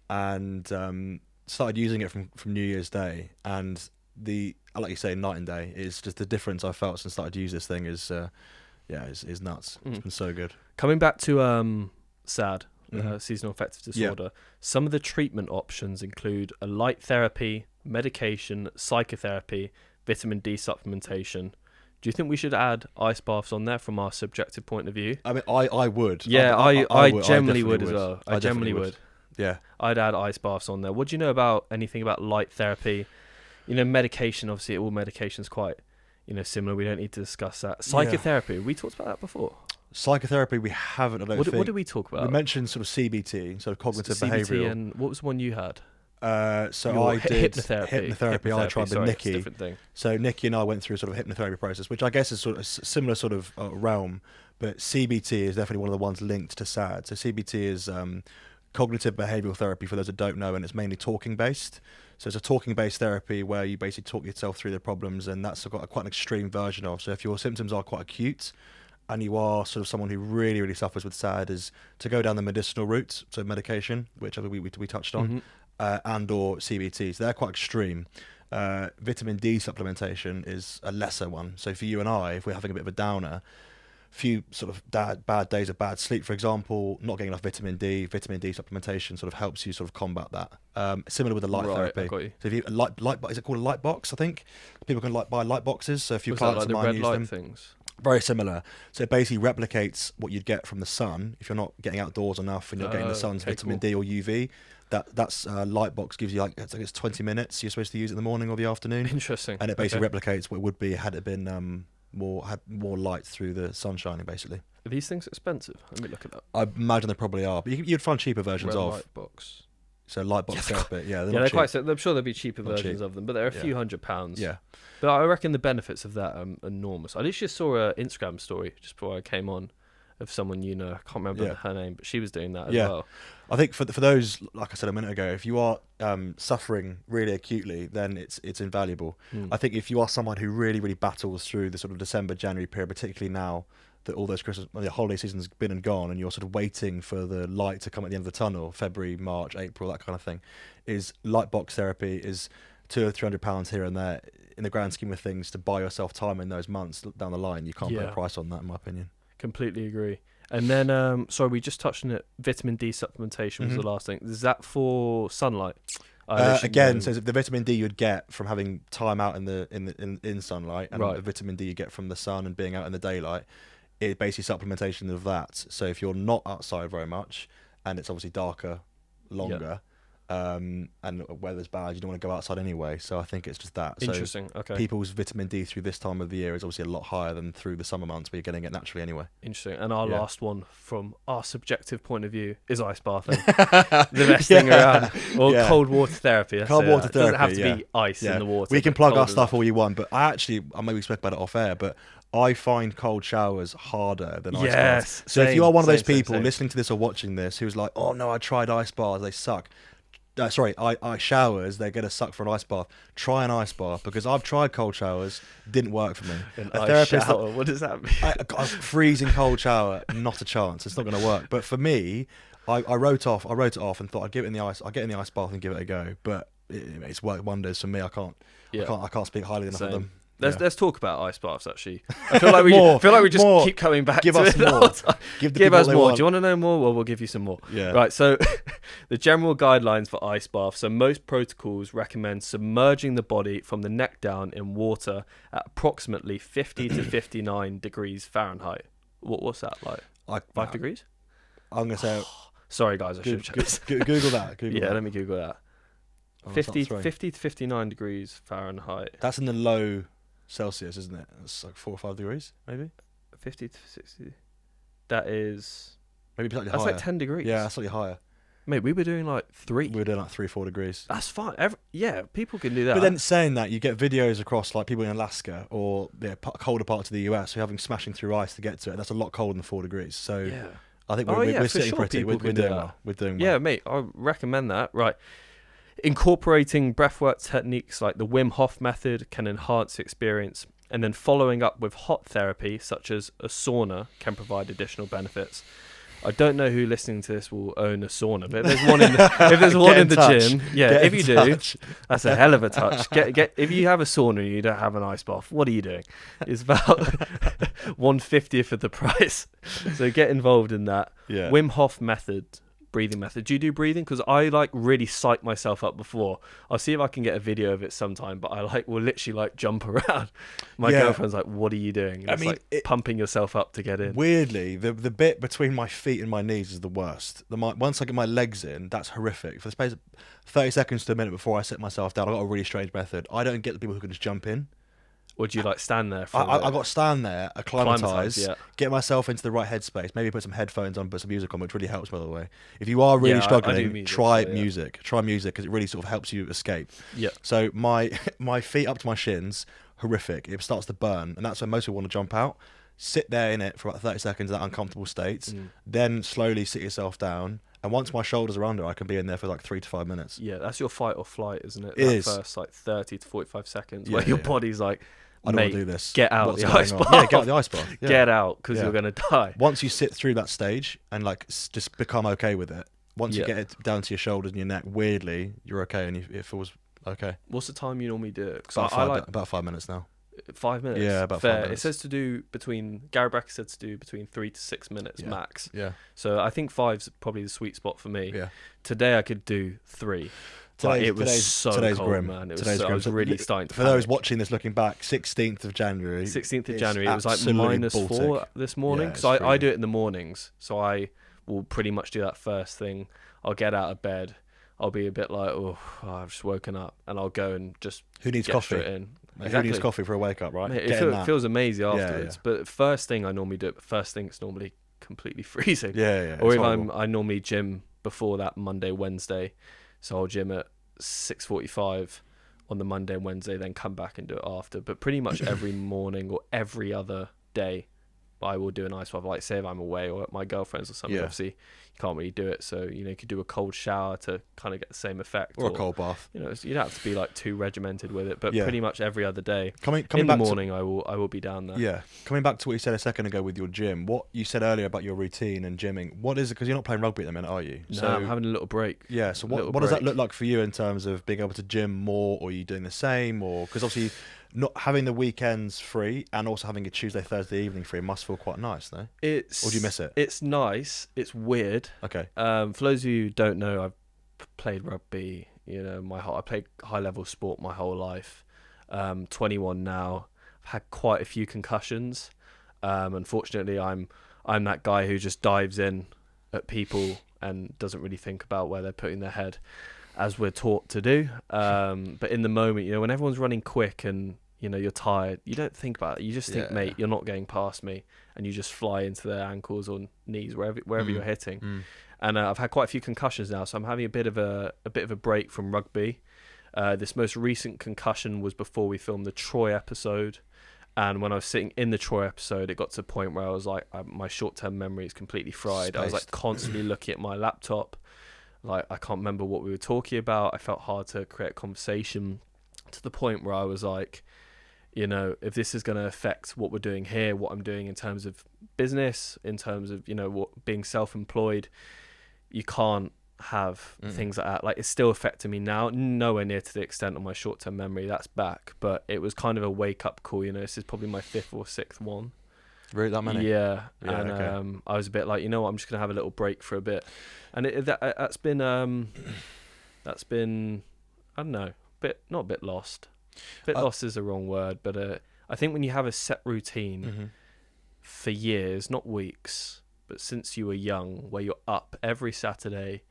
and started using it from New Year's Day. And like you say, night and day is just the difference I felt since I started to use this thing is nuts. It's been so good. Coming back to SAD. Seasonal affective disorder. Some of the treatment options include a light therapy, medication, psychotherapy, vitamin D supplementation. Do you think we should add ice baths on there from our subjective point of view? I mean, I would. Yeah, I generally would as well. I generally would. Yeah, I'd add ice baths on there. What do you know about anything about light therapy? You know, medication. Obviously, all medication's quite similar. We don't need to discuss that. Psychotherapy. We talked about that before. Psychotherapy, we haven't. I don't think. What did we talk about? We mentioned sort of CBT, sort of cognitive CBT, behavioural. and what was the one you had? So I did hypnotherapy. I tried with Nikki. Different thing. So Nikki and I went through sort of a hypnotherapy process, which I guess is sort of similar sort of realm, but CBT is definitely one of the ones linked to SAD. So CBT is cognitive behavioural therapy, for those that don't know, and it's mainly talking based. So it's a talking based therapy where you basically talk yourself through the problems, and that's got quite an extreme version of. So if your symptoms are quite acute, and you are sort of someone who really, really suffers with SAD, is to go down the medicinal route, so medication, which I think we touched on, and or CBTs. They're quite extreme. Vitamin D supplementation is a lesser one. So for you and I, if we're having a bit of a downer, few sort of bad days of bad sleep, for example, not getting enough vitamin D supplementation sort of helps you sort of combat that. Similar with the light therapy. I've got you. So if you light, is it called a light box? I think people can buy light boxes. So if your clients like of mine use them, things. Very similar. So it basically replicates what you'd get from the sun if you're not getting outdoors enough and you're getting the sun's vitamin D or UV. That's light box gives you like it's 20 minutes. You're supposed to use it in the morning or the afternoon. Interesting. And it basically replicates what it would be had it been more light through the sun shining. Basically. Are these things expensive? Let me look it up. I imagine they probably are, but you'd find cheaper versions of light box. So light box therapy, they're quite. I'm sure there'll be cheaper versions of them, but they're a few £100s. Yeah, but I reckon the benefits of that are enormous. I literally just saw an Instagram story just before I came on of someone I can't remember her name, but she was doing that as well. I think for those, like I said a minute ago, if you are suffering really acutely, then it's invaluable. I think if you are someone who really, really battles through the sort of December, January period, particularly now that all those the holiday season's been and gone, and you're sort of waiting for the light to come at the end of the tunnel, February, March, April, that kind of thing, is light box therapy is £200 or £300 here and there. In the grand scheme of things, to buy yourself time in those months down the line, you can't put a price on that, in my opinion. Completely agree. And then, sorry, we just touched on it. Vitamin D supplementation was the last thing. Is that for sunlight? Again, so the vitamin D you'd get from having time out in sunlight, and the vitamin D you get from the sun and being out in the daylight, it's basically supplementation of that. So if you're not outside very much, and it's obviously darker, longer, and weather's bad, you don't want to go outside anyway. So I think it's just that. Interesting. So okay. People's vitamin D through this time of the year is obviously a lot higher than through the summer months, where you're getting it naturally anyway. Interesting. And our last one, from our subjective point of view, is ice bathing. The best thing around. Or cold water therapy. Cold water therapy. It doesn't have to be ice in the water. We can plug our stuff all you want, but I maybe spoke about it off air, but I find cold showers harder than ice baths. So if you are one of those people listening to this or watching this who's like, oh no, I tried ice baths, they suck. Ice showers, they're going to suck for an ice bath. Try an ice bath, because I've tried cold showers, didn't work for me. What does that mean? A freezing cold shower, not a chance. It's not going to work. But for me, I wrote it off and thought I'd get in the ice bath and give it a go. But it's worked wonders for me. I can't speak highly enough of them. Let's talk about ice baths. Actually, I feel like we just keep coming back. Give to us it more. Give us more. Do you want to know more? Well, we'll give you some more. Yeah. Right. So, the general guidelines for ice baths. So most protocols recommend submerging the body from the neck down in water at approximately 50 to 59 degrees Fahrenheit. What's that like? 5 degrees? I'm gonna say. Sorry, guys. I should have checked. Google that. Let me Google that. 50 to 59 degrees Fahrenheit. That's in the low Celsius, isn't it? It's like 4 or 5 degrees, maybe. 50 to 60. That is maybe slightly higher. That's like 10 degrees. Yeah, that's slightly higher. Mate, we were doing like 3. We were doing like 3-4 degrees. That's fine. People can do that. But then saying that, you get videos across like people in Alaska or colder parts of the US who are having smashing through ice to get to it. That's a lot colder than 4 degrees. So I think we're sitting pretty. We're doing well. We're doing well. Yeah, mate, I recommend that. Right. Incorporating breathwork techniques like the Wim Hof method can enhance the experience, and then following up with hot therapy such as a sauna can provide additional benefits. I don't know who listening to this will own a sauna, but if there's one in the gym, if you do, that's a hell of a touch. If you have a sauna and you don't have an ice bath, what are you doing? It's about 1/50th of the price. So get involved in that. Yeah. Wim Hof breathing method. Do you do breathing? Because I really psych myself up before. I'll see if I can get a video of it sometime, but I will literally jump around. My girlfriend's like, what are you doing? And it's pumping yourself up to get in. Weirdly, the bit between my feet and my knees is the worst. Once I get my legs in, that's horrific. For the space of 30 seconds to a minute before I sit myself down, I've got a really strange method. I don't get the people who can just jump in. Or do you stand there? I got to stand there, acclimatise, get myself into the right headspace, maybe put some headphones on, put some music on, which really helps, by the way. If you are really struggling, try music. Try music, because it really sort of helps you escape. Yeah. So my feet up to my shins, horrific. It starts to burn, and that's when most people want to jump out. Sit there in it for about 30 seconds, that uncomfortable state, then slowly sit yourself down. And once my shoulders are under, I can be in there for like 3 to 5 minutes. Yeah, that's your fight or flight, isn't it? It is. First 30 to 45 seconds where your body's like, I don't want to do this. Get out of the ice bath. Yeah, get out of the ice bath. Yeah. Get out, because you're going to die. Once you sit through that stage and just become okay with it, once you get it down to your shoulders and your neck, weirdly, you're okay and it feels okay. What's the time you normally do it? About 5 minutes now. 5 minutes? Yeah, about 5 minutes. It says to do Gary Brecker said to do between 3 to 6 minutes max. Yeah. So I think 5's probably the sweet spot for me. Yeah. Today I could do 3. It was so cold, grim. man. I was really starting to For those watching this looking back, 16th of January. 16th of January. It was like -4 this morning. Because I do it in the mornings. So I will pretty much do that first thing. I'll get out of bed. I'll be a bit like, I've just woken up. And I'll go and just Who needs coffee? In. Exactly. Who needs coffee for a wake up, right? Mate, it feels amazing afterwards. Yeah. But first thing I normally do it. First thing it's normally completely freezing. Yeah. Or if I normally gym before that Monday, Wednesday. So I'll gym at 6:45 on the Monday and Wednesday, then come back and do it after. But pretty much every morning or every other day, I will do an ice bath. Like say if I'm away or at my girlfriend's or something, obviously you can't really do it. So, you could do a cold shower to kind of get the same effect. Or a cold bath. You don't have to be like too regimented with it, but pretty much every other day. Coming in the morning, I will be down there. Yeah. Coming back to what you said a second ago with your gym, what you said earlier about your routine and gymming, what is it? Because you're not playing rugby at the minute, are you? No, I'm having a little break. Yeah. So what does that look like for you in terms of being able to gym more, or are you doing the same? Or because obviously not having the weekends free and also having a Tuesday, Thursday evening free must feel quite nice, no? Or do you miss it? It's nice. It's weird. Okay. For those of you who don't know, I've played rugby. I played high level sport my whole life. 21 now. I've had quite a few concussions. Unfortunately, I'm that guy who just dives in at people and doesn't really think about where they're putting their head, as we're taught to do. But in the moment, when everyone's running quick and you're tired, you don't think about it. You just think, mate, you're not getting past me, and you just fly into their ankles or knees, wherever you're hitting. And I've had quite a few concussions now, so I'm having a bit of a break from rugby. This most recent concussion was before we filmed the Troy episode. And when I was sitting in the Troy episode, it got to a point where I was like, my short-term memory is completely fried. I was like constantly looking at my laptop. Like, I can't remember what we were talking about. I felt hard to create conversation, to the point where I was like, if this is going to affect what we're doing here, what I'm doing in terms of business, in terms of, being self-employed, you can't have things like that. Like, it's still affecting me now, nowhere near to the extent of my short-term memory. That's back, but it was kind of a wake-up call. This is probably my 5th or 6th one. Really, that many? Yeah, and okay. I was a bit like, I'm just gonna have a little break for a bit, and that's been I don't know, not a bit lost. Lost is the wrong word, but I think when you have a set routine for years, not weeks, but since you were young, where you're up every Saturday.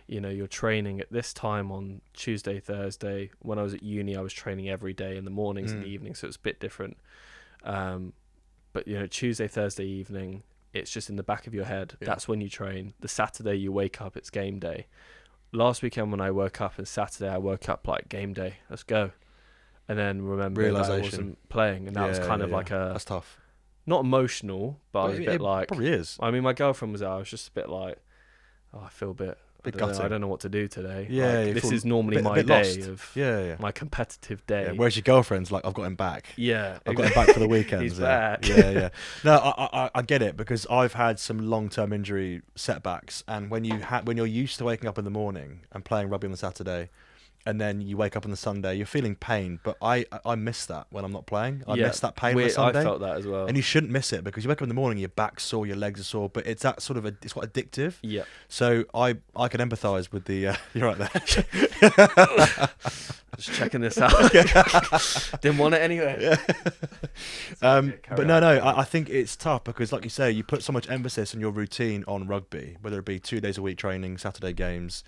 You're training at this time on Tuesday, Thursday. When I was at uni, I was training every day in the mornings and the evenings, so it's a bit different. But Tuesday, Thursday evening, it's just in the back of your head. Yeah. That's when you train. The Saturday you wake up, it's game day. Last weekend when I woke up, and Saturday I woke up like game day. Let's go. And then remember that I wasn't playing, and that was kind of like that's tough. Not emotional, but I was a bit like. Probably is. I mean, my girlfriend was out. I was just a bit like, I feel a bit. I don't know what to do today. Yeah, like, this is normally my day of my competitive day. Yeah, whereas your girlfriend's like, I've got him back. Yeah, I've got him back for the weekend. He's back. Yeah. No, I get it, because I've had some long-term injury setbacks, and when you're used to waking up in the morning and playing rugby on the Saturday, and then you wake up on the Sunday, you're feeling pain. But I miss that when I'm not playing. I miss that pain on the Sunday. I felt that as well. And you shouldn't miss it, because you wake up in the morning, your back's sore, your legs are sore, but it's that sort of it's quite addictive. Yeah. So I can empathise with the. You're right there. Just checking this out. Didn't want it anyway. Yeah. But no, I think it's tough, because, like you say, you put so much emphasis on your routine on rugby, whether it be 2 days a week training, Saturday games,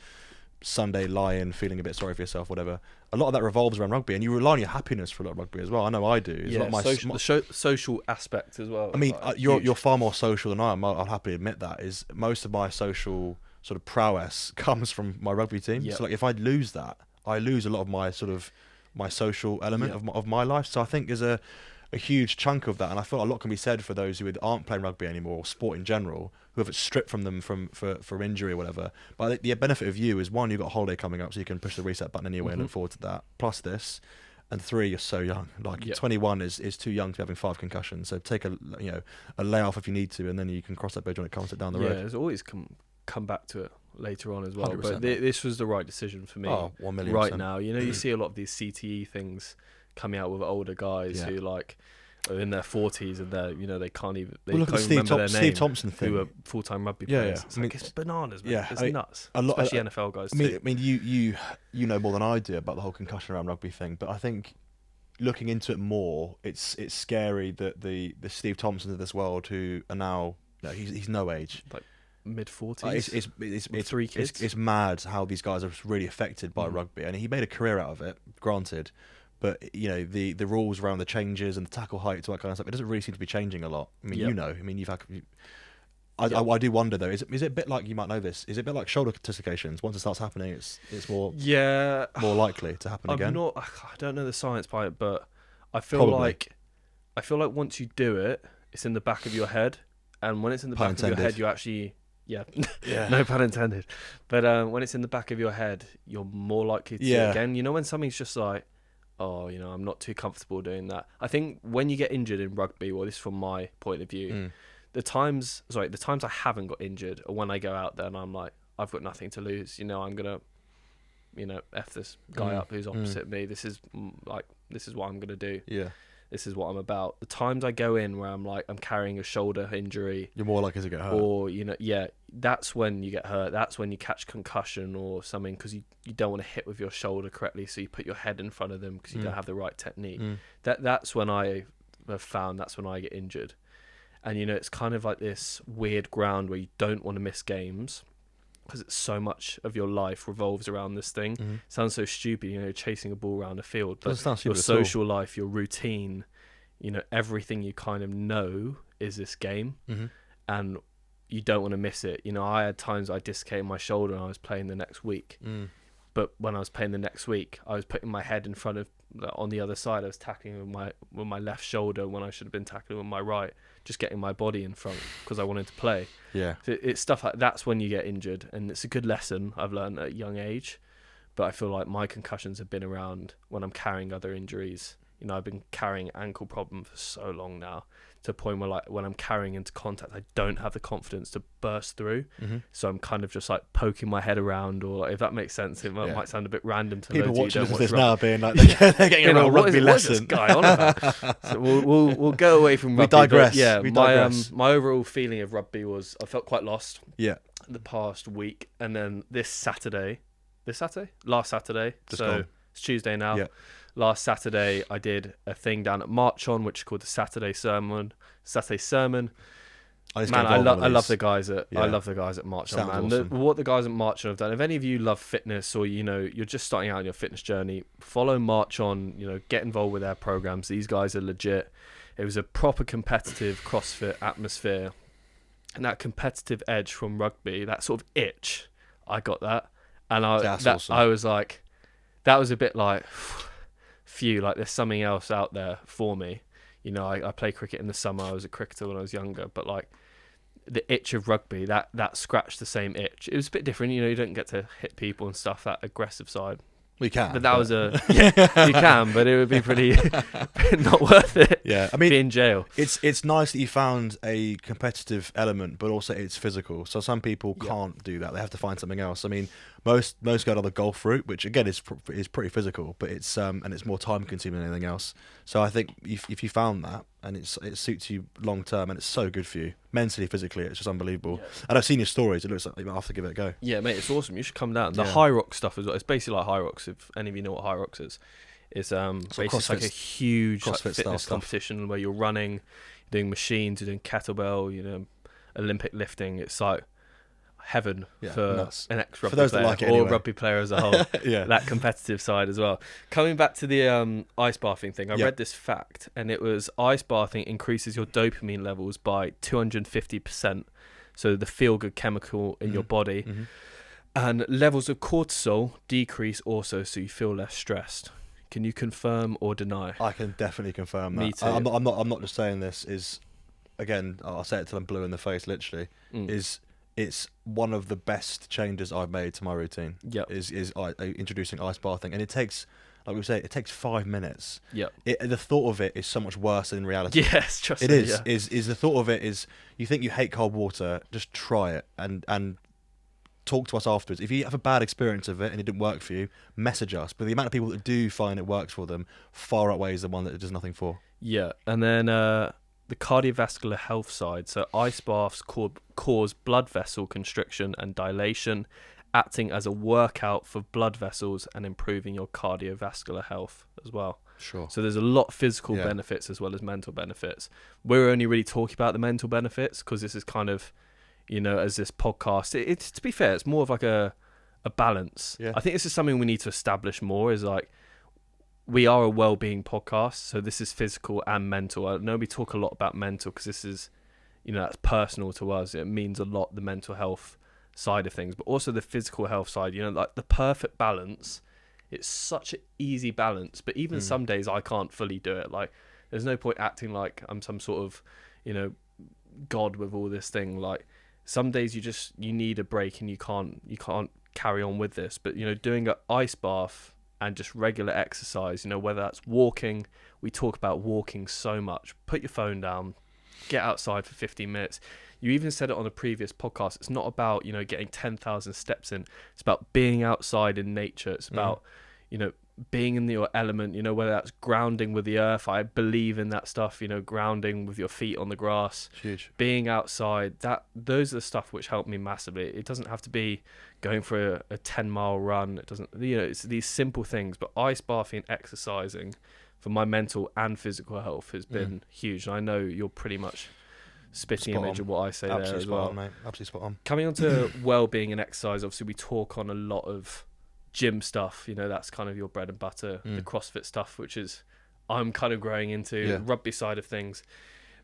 Sunday lie-in, feeling a bit sorry for yourself, whatever. A lot of that revolves around rugby, and you rely on your happiness for a lot of rugby as well. I know I do. The social aspect as well. I mean, you're far more social than I am. I'll happily admit that. Is most of my social sort of prowess comes from my rugby team. Yep. So like, if I lose that, I lose a lot of my sort of my social element of my life. So I think there's a huge chunk of that, and I feel a lot can be said for those who aren't playing rugby anymore, or sport in general, who have it stripped from them for injury or whatever. But I think the benefit of you is, one, you've got a holiday coming up, so you can push the reset button anyway and look forward to that. Plus this, and 3, you're so young. Like 21 is too young to be having 5 concussions. So take a layoff if you need to, and then you can cross that bridge when it comes down the road. Yeah, there's always come back to it later on as well. But this was the right decision for me. Oh, 1,000,000%. Right now, you see a lot of these CTE things coming out with older guys who like are in their 40s, and they can't even remember their name. Steve Thompson thing. Who are full-time rugby players. It's bananas, man. It's nuts. Especially NFL guys too. I mean, you know more than I do about the whole concussion around rugby thing, but I think looking into it more, it's scary that the Steve Thompsons of this world, who are now he's no age, like mid-40s. It's 3 kids. It's mad how these guys are really affected by rugby, and he made a career out of it. Granted. But the rules around the changes and the tackle heights, all that kind of stuff, it doesn't really seem to be changing a lot. I mean, you've had. I do wonder though. Is it a bit like, you might know this? Is it a bit like shoulder dislocations? Once it starts happening, it's more more likely to happen again. I don't know the science behind it, but I feel like once you do it, it's in the back of your head, and when it's in the back of your head, you actually. Yeah. No pun intended. But when it's in the back of your head, you're more likely to do it again. When something's just like, I'm not too comfortable doing that. I think when you get injured in rugby, well, this is from my point of view, the times I haven't got injured are when I go out there and I'm like, I've got nothing to lose. I'm gonna F this guy up who's opposite me. This is what I'm gonna do. Yeah. This is what I'm about. The times I go in where I'm like, I'm carrying a shoulder injury, you're more likely to get hurt. Or, that's when you get hurt. That's when you catch concussion or something, because you don't want to hit with your shoulder correctly, so you put your head in front of them because you don't have the right technique. That's when I have found that's when I get injured. And, it's kind of like this weird ground where you don't want to miss games because it's so much of your life revolves around this thing. Sounds so stupid, chasing a ball around a field, but your social life, your routine, everything you kind of know is this game, and you don't want to miss it. I had times I dislocated my shoulder and I was playing the next week, but when I was playing the next week, I was putting my head in front of, on the other side, I was tackling with my left shoulder when I should have been tackling with my right, just getting my body in front because I wanted to play. Yeah. So it's stuff like that's when you get injured, and it's a good lesson I've learned at a young age. But I feel like my concussions have been around when I'm carrying other injuries. I've been carrying ankle problem for so long now, to a point where, like, when I'm carrying into contact, I don't have the confidence to burst through. So I'm kind of just like poking my head around, or if that makes sense, it might sound a bit random to people watching this now, being like, they're getting a real rugby lesson. What is this guy on about? So we'll go away from rugby. We digress. We digress. My overall feeling of rugby was I felt quite lost. Yeah. The past week, and then last Saturday, Gone. It's Tuesday now. Yeah. Last Saturday, I did a thing down at March On, which is called the Saturday Sermon. I love the guys at March On, man. Awesome. What the guys at March On have done. If any of you love fitness, or you're just starting out on your fitness journey, follow March On. Get involved with their programs. These guys are legit. It was a proper competitive CrossFit atmosphere, and that competitive edge from rugby, that sort of itch, I got that, and awesome. I was like, that was a bit like, phew, like there's something else out there for me. I play cricket in the summer. I was a cricketer when I was younger, but like the itch of rugby, that scratched the same itch. It was a bit different. You don't get to hit people and stuff, that aggressive side. We can. But was you can, but it would be pretty not worth it. Yeah, I mean, be in jail. It's nice that you found a competitive element, but also it's physical. So some people can't do that; they have to find something else. I mean, most go down the golf route, which again is pretty physical, but it's and it's more time consuming than anything else. So I think if you found that, and it suits you long term, and it's so good for you mentally, physically, it's just unbelievable. Yeah. And I've seen your stories; it looks like you might have to give it a go. Yeah, mate, it's awesome. You should come down. The High Rocks stuff as well. It's basically like High Rocks. If any of you know what High Rocks is, it's basically like a huge fitness competition where you're running, you're doing machines, you're doing kettlebell, Olympic lifting. It's like heaven for an ex-rugby player, that like it anyway. Or rugby player as a whole. That competitive side as well. Coming back to the ice bathing thing, I read this fact, and it was ice bathing increases your dopamine levels by 250%, so the feel-good chemical in your body, and levels of cortisol decrease also, so you feel less stressed. Can you confirm or deny? I can definitely confirm that. Me too. I'm not just saying this. Is again, I'll say it till I'm blue in the face. Literally, it's one of the best changes I've made to my routine. Is introducing ice bathing, and it takes, like we say, it takes 5 minutes. The thought of it is so much worse than reality. Yes, trust it me. Is. Is the thought of it is, you think you hate cold water, just try it and talk to us afterwards. If you have a bad experience of it and it didn't work for you, message us. But the amount of people that do find it works for them far outweighs the one that it does nothing for. Yeah, and then the cardiovascular health side. So ice baths cause blood vessel constriction and dilation, acting as a workout for blood vessels and improving your cardiovascular health as well. Sure. So there's a lot of physical benefits as well as mental benefits. We're only really talking about the mental benefits because this is kind of, as this podcast, it's to be fair, it's more of like a balance. I think this is something we need to establish more, is like, we are a Wellbeing podcast, so this is physical and mental. I know we talk a lot about mental because this is, that's personal to us. It means a lot, the mental health side of things, but also the physical health side, like the perfect balance. It's such an easy balance, but even some days I can't fully do it. Like, there's no point acting like I'm some sort of, God with all this thing. Like, some days you need a break and you can't carry on with this. But doing an ice bath and just regular exercise, whether that's walking, we talk about walking so much. Put your phone down, get outside for 15 minutes. you even said it on a previous podcast. It's not about, you know, getting 10,000 steps in. It's about being outside in nature. It's about, you know, being in your element, you know, whether that's grounding with the earth. I believe in that stuff, you know, grounding with your feet on the grass. Huge. Being outside, those are the stuff which helped me massively. It doesn't have to be going for a 10-mile run. It doesn't, you know, it's these simple things. But ice bathing and exercising for my mental and physical health has been huge. And I know you're pretty much spitting image of what I say there as well. Mate. Absolutely spot on. Coming on to well-being and exercise, obviously we talk on a lot of gym stuff, you know, that's kind of your bread and butter, the CrossFit stuff, which is I'm kind of growing into, rugby side of things.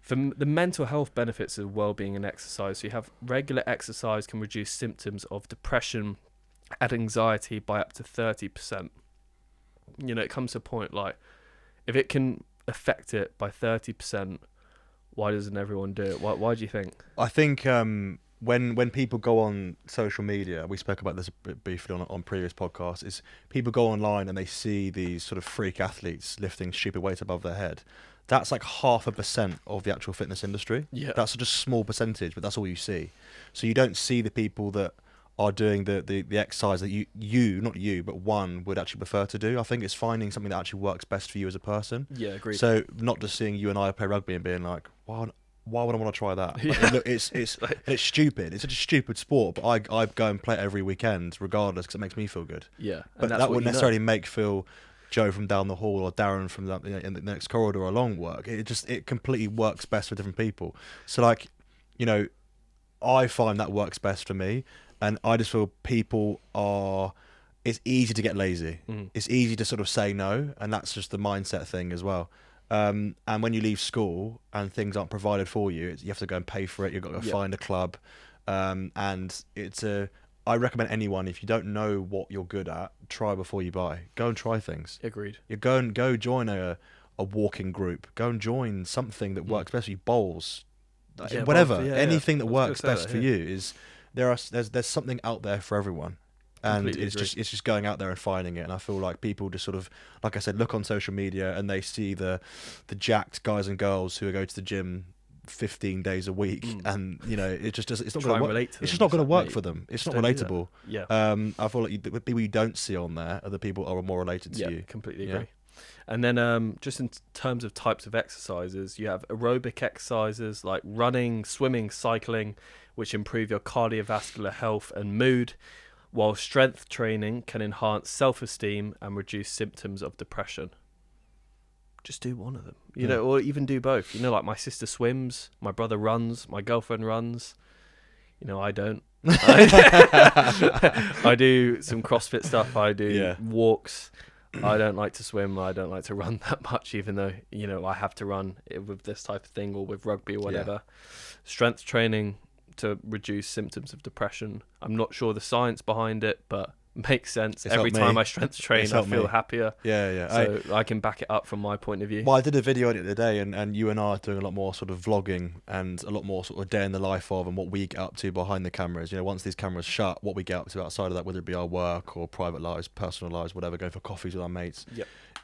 For the mental health benefits of well-being and exercise, so you have regular exercise can reduce symptoms of depression and anxiety by up to 30%. You know, it comes to a point like, if it can affect it by 30%, why doesn't everyone do it? Why do you think? I think when people go on social media, we spoke about this a bit briefly on previous podcasts, is people go online and they see these sort of freak athletes lifting stupid weights above their head. That's like 0.5% of the actual fitness industry. Yeah. That's just a small percentage, but that's all you see. So you don't see the people that are doing the exercise that not you, but one would actually prefer to do. I think it's finding something that actually works best for you as a person. Yeah, agreed. So not just seeing you and I play rugby and being like, why would I want to try that? Like, it's stupid. It's such a stupid sport, but I go and play it every weekend regardless because it makes me feel good. Yeah, but that wouldn't necessarily make Joe from down the hall or Darren from in the next corridor along work. It completely works best for different people. So like, you know, I find that works best for me. And I just feel it's easy to get lazy. It's easy to sort of say no, and that's just the mindset thing as well. And when you leave school and things aren't provided for you, you have to go and pay for it. You've got to find a club. And I recommend anyone, if you don't know what you're good at, try before you buy. Go and try things. Agreed. You go join a walking group. Go and join something that works best for you. Bowls, whatever. Anything that works best for you is. There's something out there for everyone, and it's just going out there and finding it. And I feel like people just sort of, like I said, look on social media and they see the jacked guys and girls who go to the gym 15 days a week, and you know it's not going to work. It's just not going to work for them. It's not relatable. Yeah. I feel like the people you don't see on there are the people who are more related to you. Completely agree. And then just in terms of types of exercises, you have aerobic exercises like running, swimming, cycling, which improve your cardiovascular health and mood, while strength training can enhance self-esteem and reduce symptoms of depression. Just do one of them, you know, or even do both. You know, like my sister swims, my brother runs, my girlfriend runs. You know, I don't. I do some CrossFit stuff. I do walks. I don't like to swim. I don't like to run that much, even though, you know, I have to run with this type of thing or with rugby or whatever. Strength training to reduce symptoms of depression. I'm not sure the science behind it, but makes sense. Every time I strength train, I feel happier. So I can back it up from my point of view. Well, I did a video on it the other day, and you and I are doing a lot more sort of vlogging and a lot more sort of day in the life of and what we get up to behind the cameras. You know, once these cameras shut, what we get up to outside of that, whether it be our work or private lives, personal lives, whatever, going for coffees with our mates.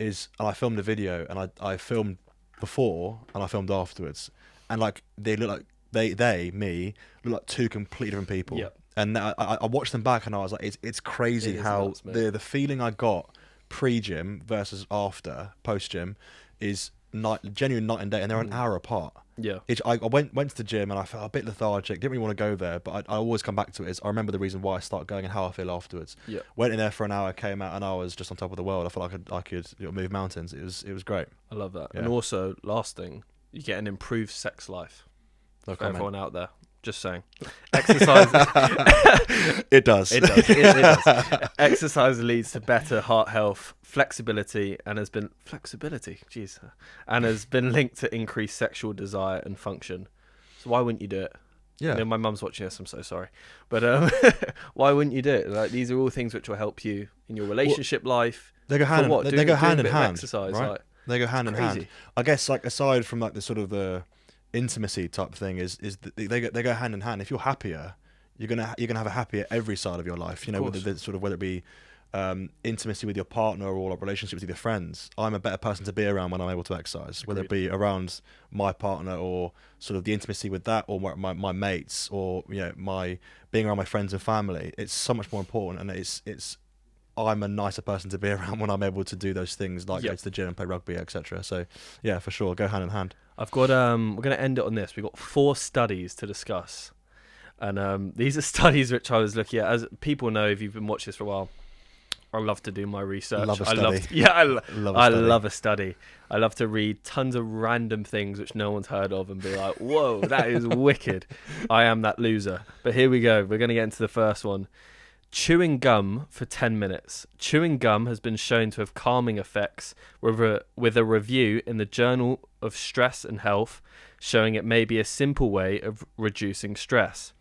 And I filmed a video, and I filmed before and I filmed afterwards, and like they look like me look like two completely different people. And I watched them back and I was like, it's crazy how the feeling I got pre-gym versus after, post-gym, is genuine night and day, and they're an hour apart. I went to the gym and I felt a bit lethargic, didn't really want to go there, but I always come back to it. I remember the reason why I started going and how I feel afterwards. Went in there for an hour, came out, and I was just on top of the world. I felt like I could move mountains. It was great. I love that. And also, last thing, you get an improved sex life. For everyone out there, just saying. Exercise. It does. It does. Exercise leads to better heart health, flexibility, and has been linked to increased sexual desire and function. So why wouldn't you do it? Yeah. You know, my mum's watching this. I'm so sorry, but why wouldn't you do it? Like, these are all things which will help you in your relationship life. They go hand. They go hand in hand. Exercise, right? Like, they go hand in hand. I guess, like, aside from like the sort of the intimacy type thing, is they go hand in hand. If you're happier, you're gonna have a happier every side of your life. You know, whether it be intimacy with your partner or relationships with your friends, I'm a better person to be around when I'm able to exercise, whether it be around my partner or sort of the intimacy with that, or my mates, or my being around my friends and family. It's so much more important, and it's I'm a nicer person to be around when I'm able to do those things, like go to the gym and play rugby, etc. So yeah, for sure, go hand in hand. I've got we're going to end it on this. We've got 4 studies to discuss, and these are studies which I was looking at. As people know, if you've been watching this for a while, I love to do my research. Love a study. I love a study. I love to read tons of random things which no one's heard of and be like, whoa, that is wicked. I am that loser. But here we go. We're going to get into the first one. Chewing gum for 10 minutes. Chewing gum has been shown to have calming effects, with a review in the Journal of Stress and Health showing it may be a simple way of reducing stress.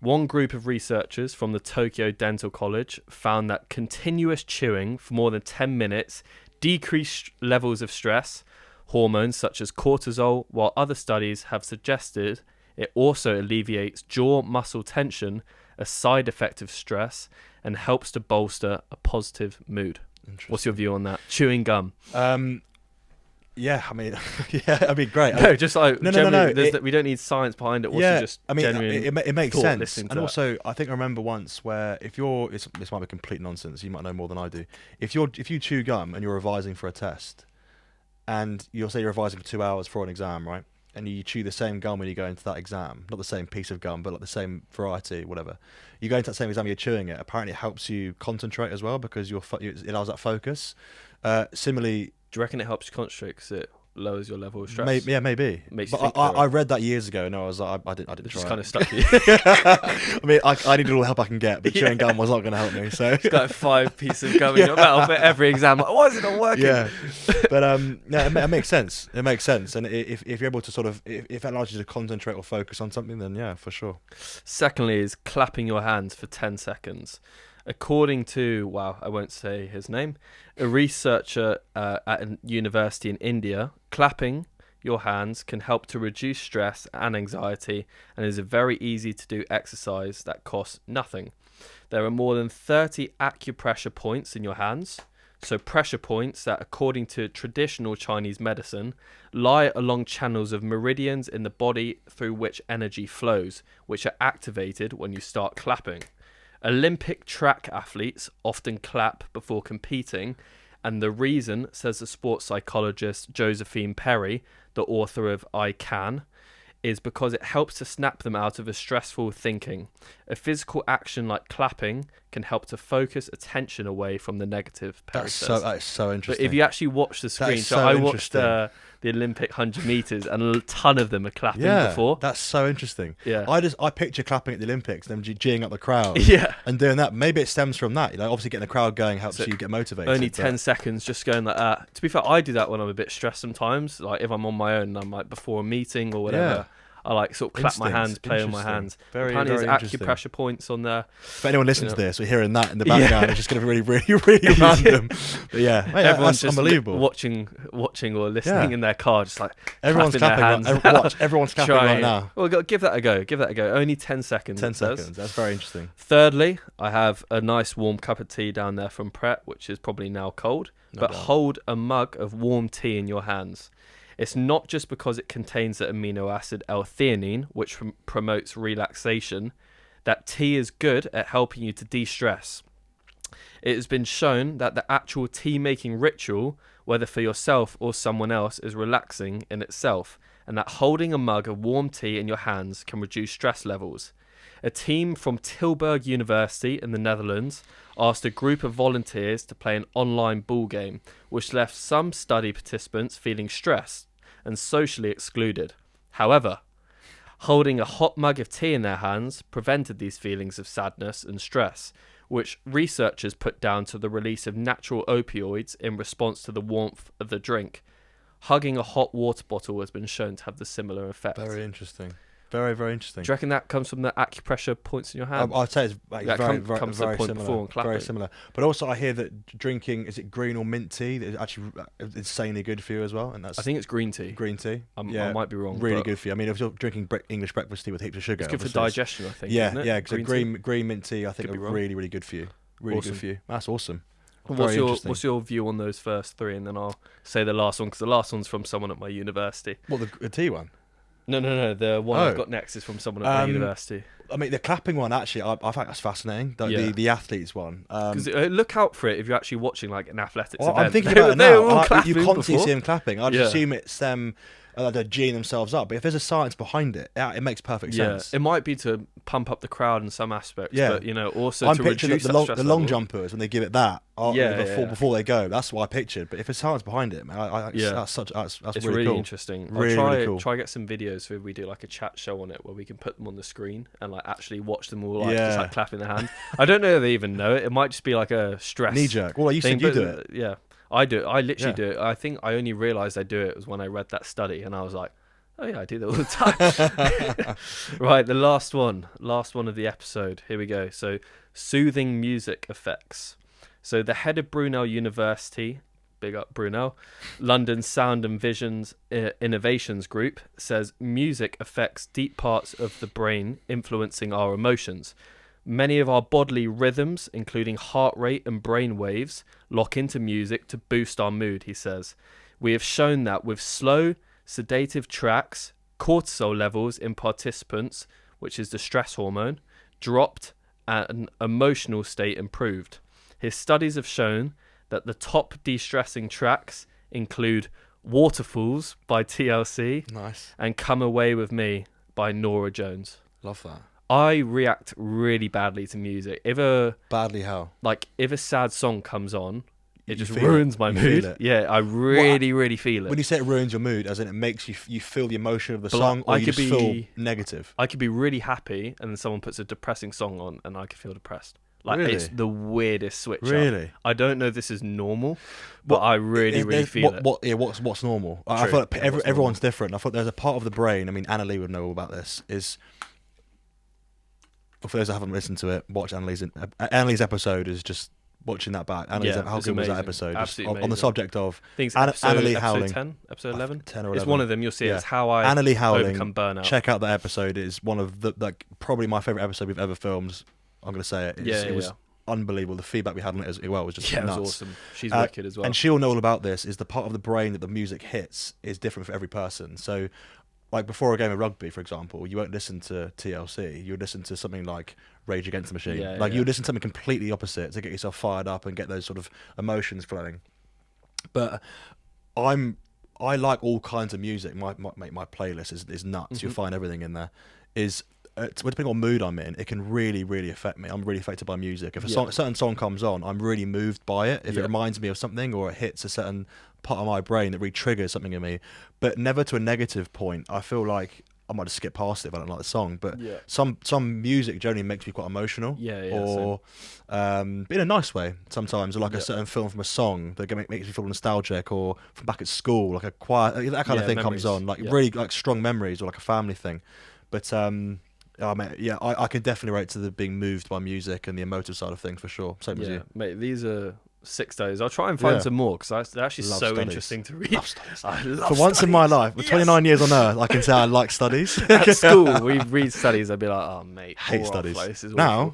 One group of researchers from the Tokyo Dental College found that continuous chewing for more than 10 minutes decreased levels of stress hormones such as cortisol, while other studies have suggested it also alleviates jaw muscle tension, a side effect of stress, and helps to bolster a positive mood. What's your view on that? Chewing gum. Yeah, I mean, great. No, just like no. We don't need science behind it. Just I mean, it makes sense. And also, I think I remember once where this might be complete nonsense. You might know more than I do. If you chew gum and you're revising for a test, and you'll say you're revising for 2 hours for an exam, right? And you chew the same gum when you go into that exam, not the same piece of gum, but like the same variety, whatever. You go into that same exam, you're chewing it. Apparently, it helps you concentrate as well because it allows that focus. Similarly, do you reckon it helps you concentrate because it lowers your level of stress? Maybe. But I read that years ago, and I was like, I didn't try. Just kind of stuck you. I mean, I needed all the help I can get, but chewing gum was not going to help me. So it's got 5 pieces of gum in your mouth for every exam. Like, why is it not working? Yeah, but it makes sense. It makes sense, and if you're able to sort of, if it allows you to concentrate or focus on something, then yeah, for sure. Secondly, is clapping your hands for 10 seconds. According to, I won't say his name, a researcher at a university in India, clapping your hands can help to reduce stress and anxiety, and is a very easy to do exercise that costs nothing. There are more than 30 acupressure points in your hands, so pressure points that, according to traditional Chinese medicine, lie along channels of meridians in the body through which energy flows, which are activated when you start clapping. Olympic track athletes often clap before competing, and the reason, says the sports psychologist Josephine Perry, the author of I Can, is because it helps to snap them out of a stressful thinking. A physical action like clapping can help to focus attention away from the negative. That is so interesting. But if you actually watch the screen, so I watched the Olympic 100 meters, and a ton of them are clapping before. That's so interesting. Yeah, I picture clapping at the Olympics, them geeing up the crowd. Yeah, and doing that. Maybe it stems from that. Obviously getting the crowd going helps you get motivated. Only 10 seconds, just going like that. To be fair, I do that when I'm a bit stressed sometimes. Like if I'm on my own, and I'm like before a meeting or whatever. Yeah. I like sort of clap my hands, play on my hands. Apparently there's acupressure points on there. If anyone listens to this, we're hearing that in the background. It's just going to be really random. But yeah, everyone's that's just unbelievable. Watching or listening in their car, just like everyone's clapping. Everyone's clapping right now. Well, give that a go. Only 10 seconds. 10 seconds. That's very interesting. Thirdly, I have a nice warm cup of tea down there from Pret, which is probably now cold. But hold a mug of warm tea in your hands. It's not just because it contains the amino acid L-theanine, which promotes relaxation, that tea is good at helping you to de-stress. It has been shown that the actual tea-making ritual, whether for yourself or someone else, is relaxing in itself, and that holding a mug of warm tea in your hands can reduce stress levels. A team from Tilburg University in the Netherlands asked a group of volunteers to play an online ball game, which left some study participants feeling stressed and socially excluded. However, holding a hot mug of tea in their hands prevented these feelings of sadness and stress, which researchers put down to the release of natural opioids in response to the warmth of the drink. Hugging a hot water bottle has been shown to have the similar effect. Very interesting. Very, very interesting. Do you reckon that comes from the acupressure points in your hand? I'd say it's very similar. Very similar. But also, I hear that drinking, is it green or mint tea, that is actually insanely good for you as well. And I think it's green tea. Green tea. I might be wrong. Really good for you. I mean, if you're drinking English breakfast tea with heaps of sugar, it's good for digestion, I think. Yeah, yeah. Green mint tea, I think, are really, really good for you. Really good for you. That's awesome. What's your view on those first three, and then I'll say the last one, because the last one's from someone at my university. What, the T one? No. The one I've got next is from someone at my university. I mean, the clapping one, actually, I think that's fascinating. The athletes one. Because look out for it if you're actually watching like an athletics event. I'm thinking about it now. You constantly before. see them clapping. I just assume it's them they're geeing themselves up. But if there's a science behind it, it makes perfect sense. It might be to pump up the crowd in some aspects, but also I'm to picturing reduce the long jumpers when they give it that before they go. That's what I pictured. But if there's science behind it, man, that's it's really cool. Interesting. Really cool. Try get some videos so we do like a chat show on it where we can put them on the screen and like actually watch them all just like clapping their hands. I don't know if they even know it. It might just be like a stress knee jerk. Well, you said you do it. Yeah, I do it. I literally do it. I think I only realised I do it was when I read that study and I was like, oh yeah, I do that all the time. Right, the last one of the episode. Here we go. So, soothing music effects. So, the head of Brunel University, big up Brunel, London Sound and Visions Innovations Group, says music affects deep parts of the brain, influencing our emotions. Many of our bodily rhythms, including heart rate and brain waves, lock into music to boost our mood, he says. We have shown that with slow, sedative tracks, cortisol levels in participants, which is the stress hormone, dropped and an emotional state improved. His studies have shown that the top de-stressing tracks include Waterfalls by TLC and Come Away With Me by Norah Jones. Love that. I react really badly to music. Badly how? Like, if a sad song comes on, it just ruins my mood. Yeah, I really feel it. When you say it ruins your mood, as in it makes you feel the emotion of the song, or you just feel negative? I could be really happy, and then someone puts a depressing song on, and I could feel depressed. Like, really? It's the weirdest switch Really? up. I don't know if this is normal, but I really feel it. What's normal? I feel like everyone's different. I thought there's a part of the brain, I mean, Anna Lee would know all about this, for those that haven't listened to it, watch Anna Lee's episode is just watching that back. How good was that episode? Absolutely on the subject of Anna Lee howling. 10, episode 11? 10 or 11. It's one of them. You'll see it. It's how I Anna Lee howling, overcome burnout. Check out that episode. It's one of the probably my favourite episode we've ever filmed. I'm going to say it. It was unbelievable. The feedback we had on it as well was just nuts. It was awesome. She's wicked as well. And she'll know all about this, is the part of the brain that the music hits is different for every person. So, like before a game of rugby, for example, you won't listen to TLC. You would listen to something like Rage Against the Machine. You would listen to something completely opposite to get yourself fired up and get those sort of emotions flowing. But I like all kinds of music. My playlist is nuts. Mm-hmm. You'll find everything in there. Depending on mood I'm in, it can really affect me. I'm really affected by music. If a certain song comes on, I'm really moved by it. If it reminds me of something or it hits a certain part of my brain that really triggers something in me, but never to a negative point. I feel like I might just skip past it if I don't like the song, but some music generally makes me quite emotional, or in a nice way sometimes, or like a certain film from a song that makes me feel nostalgic, or from back at school, like a choir, that kind of thing memories. Comes on, like really like strong memories, or like a family thing. But I can definitely relate to the being moved by music and the emotive side of things for sure. Same as you, mate. These are 6 studies. I'll try and find some more because they're actually interesting to read. I love For once in my life, with 29 years on Earth, I can say I like studies. At school, we read studies. I'd be like, "Oh, mate, hate studies." This is now,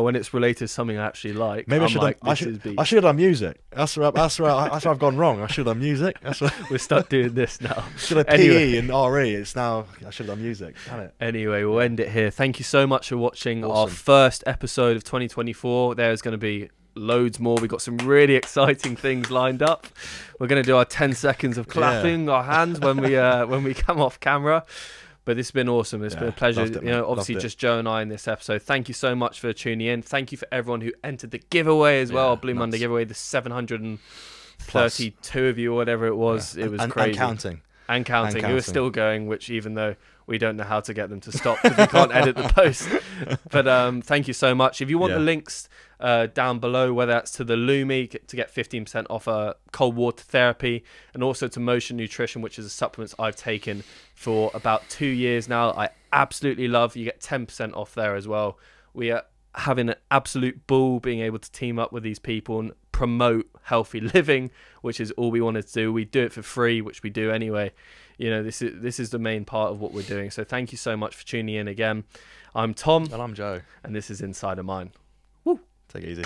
when it's related to something I actually like, maybe I should have done music. That's where I've gone wrong. I should have done music. We're stuck doing this now. Should have PE and RE. It's now I should have done music. Damn it. Anyway, we'll end it here. Thank you so much for watching our first episode of 2024. There's going to be loads more. We've got some really exciting things lined up. We're going to do our 10 seconds of clapping our hands when we come off camera. But this has been awesome. It's been a pleasure. Obviously just Joe and I in this episode. Thank you so much for tuning in. Thank you for everyone who entered the giveaway as well. Blue Monday giveaway, the 732 of you or whatever it was. It was crazy. And counting. Who are still going, which even though we don't know how to get them to stop because we can't edit the post. But thank you so much. If you want the links down below, whether that's to the Lumi to get 15% off cold water therapy, and also to Motion Nutrition, which is a supplement I've taken for about 2 years now. I absolutely love. You get 10% off there as well. We are having an absolute ball being able to team up with these people and promote healthy living, which is all we wanted to do. We do it for free, which we do anyway. This is the main part of what we're doing. So thank you so much for tuning in again. I'm Tom. And I'm Joe. And this is InsideAMind. Take it easy.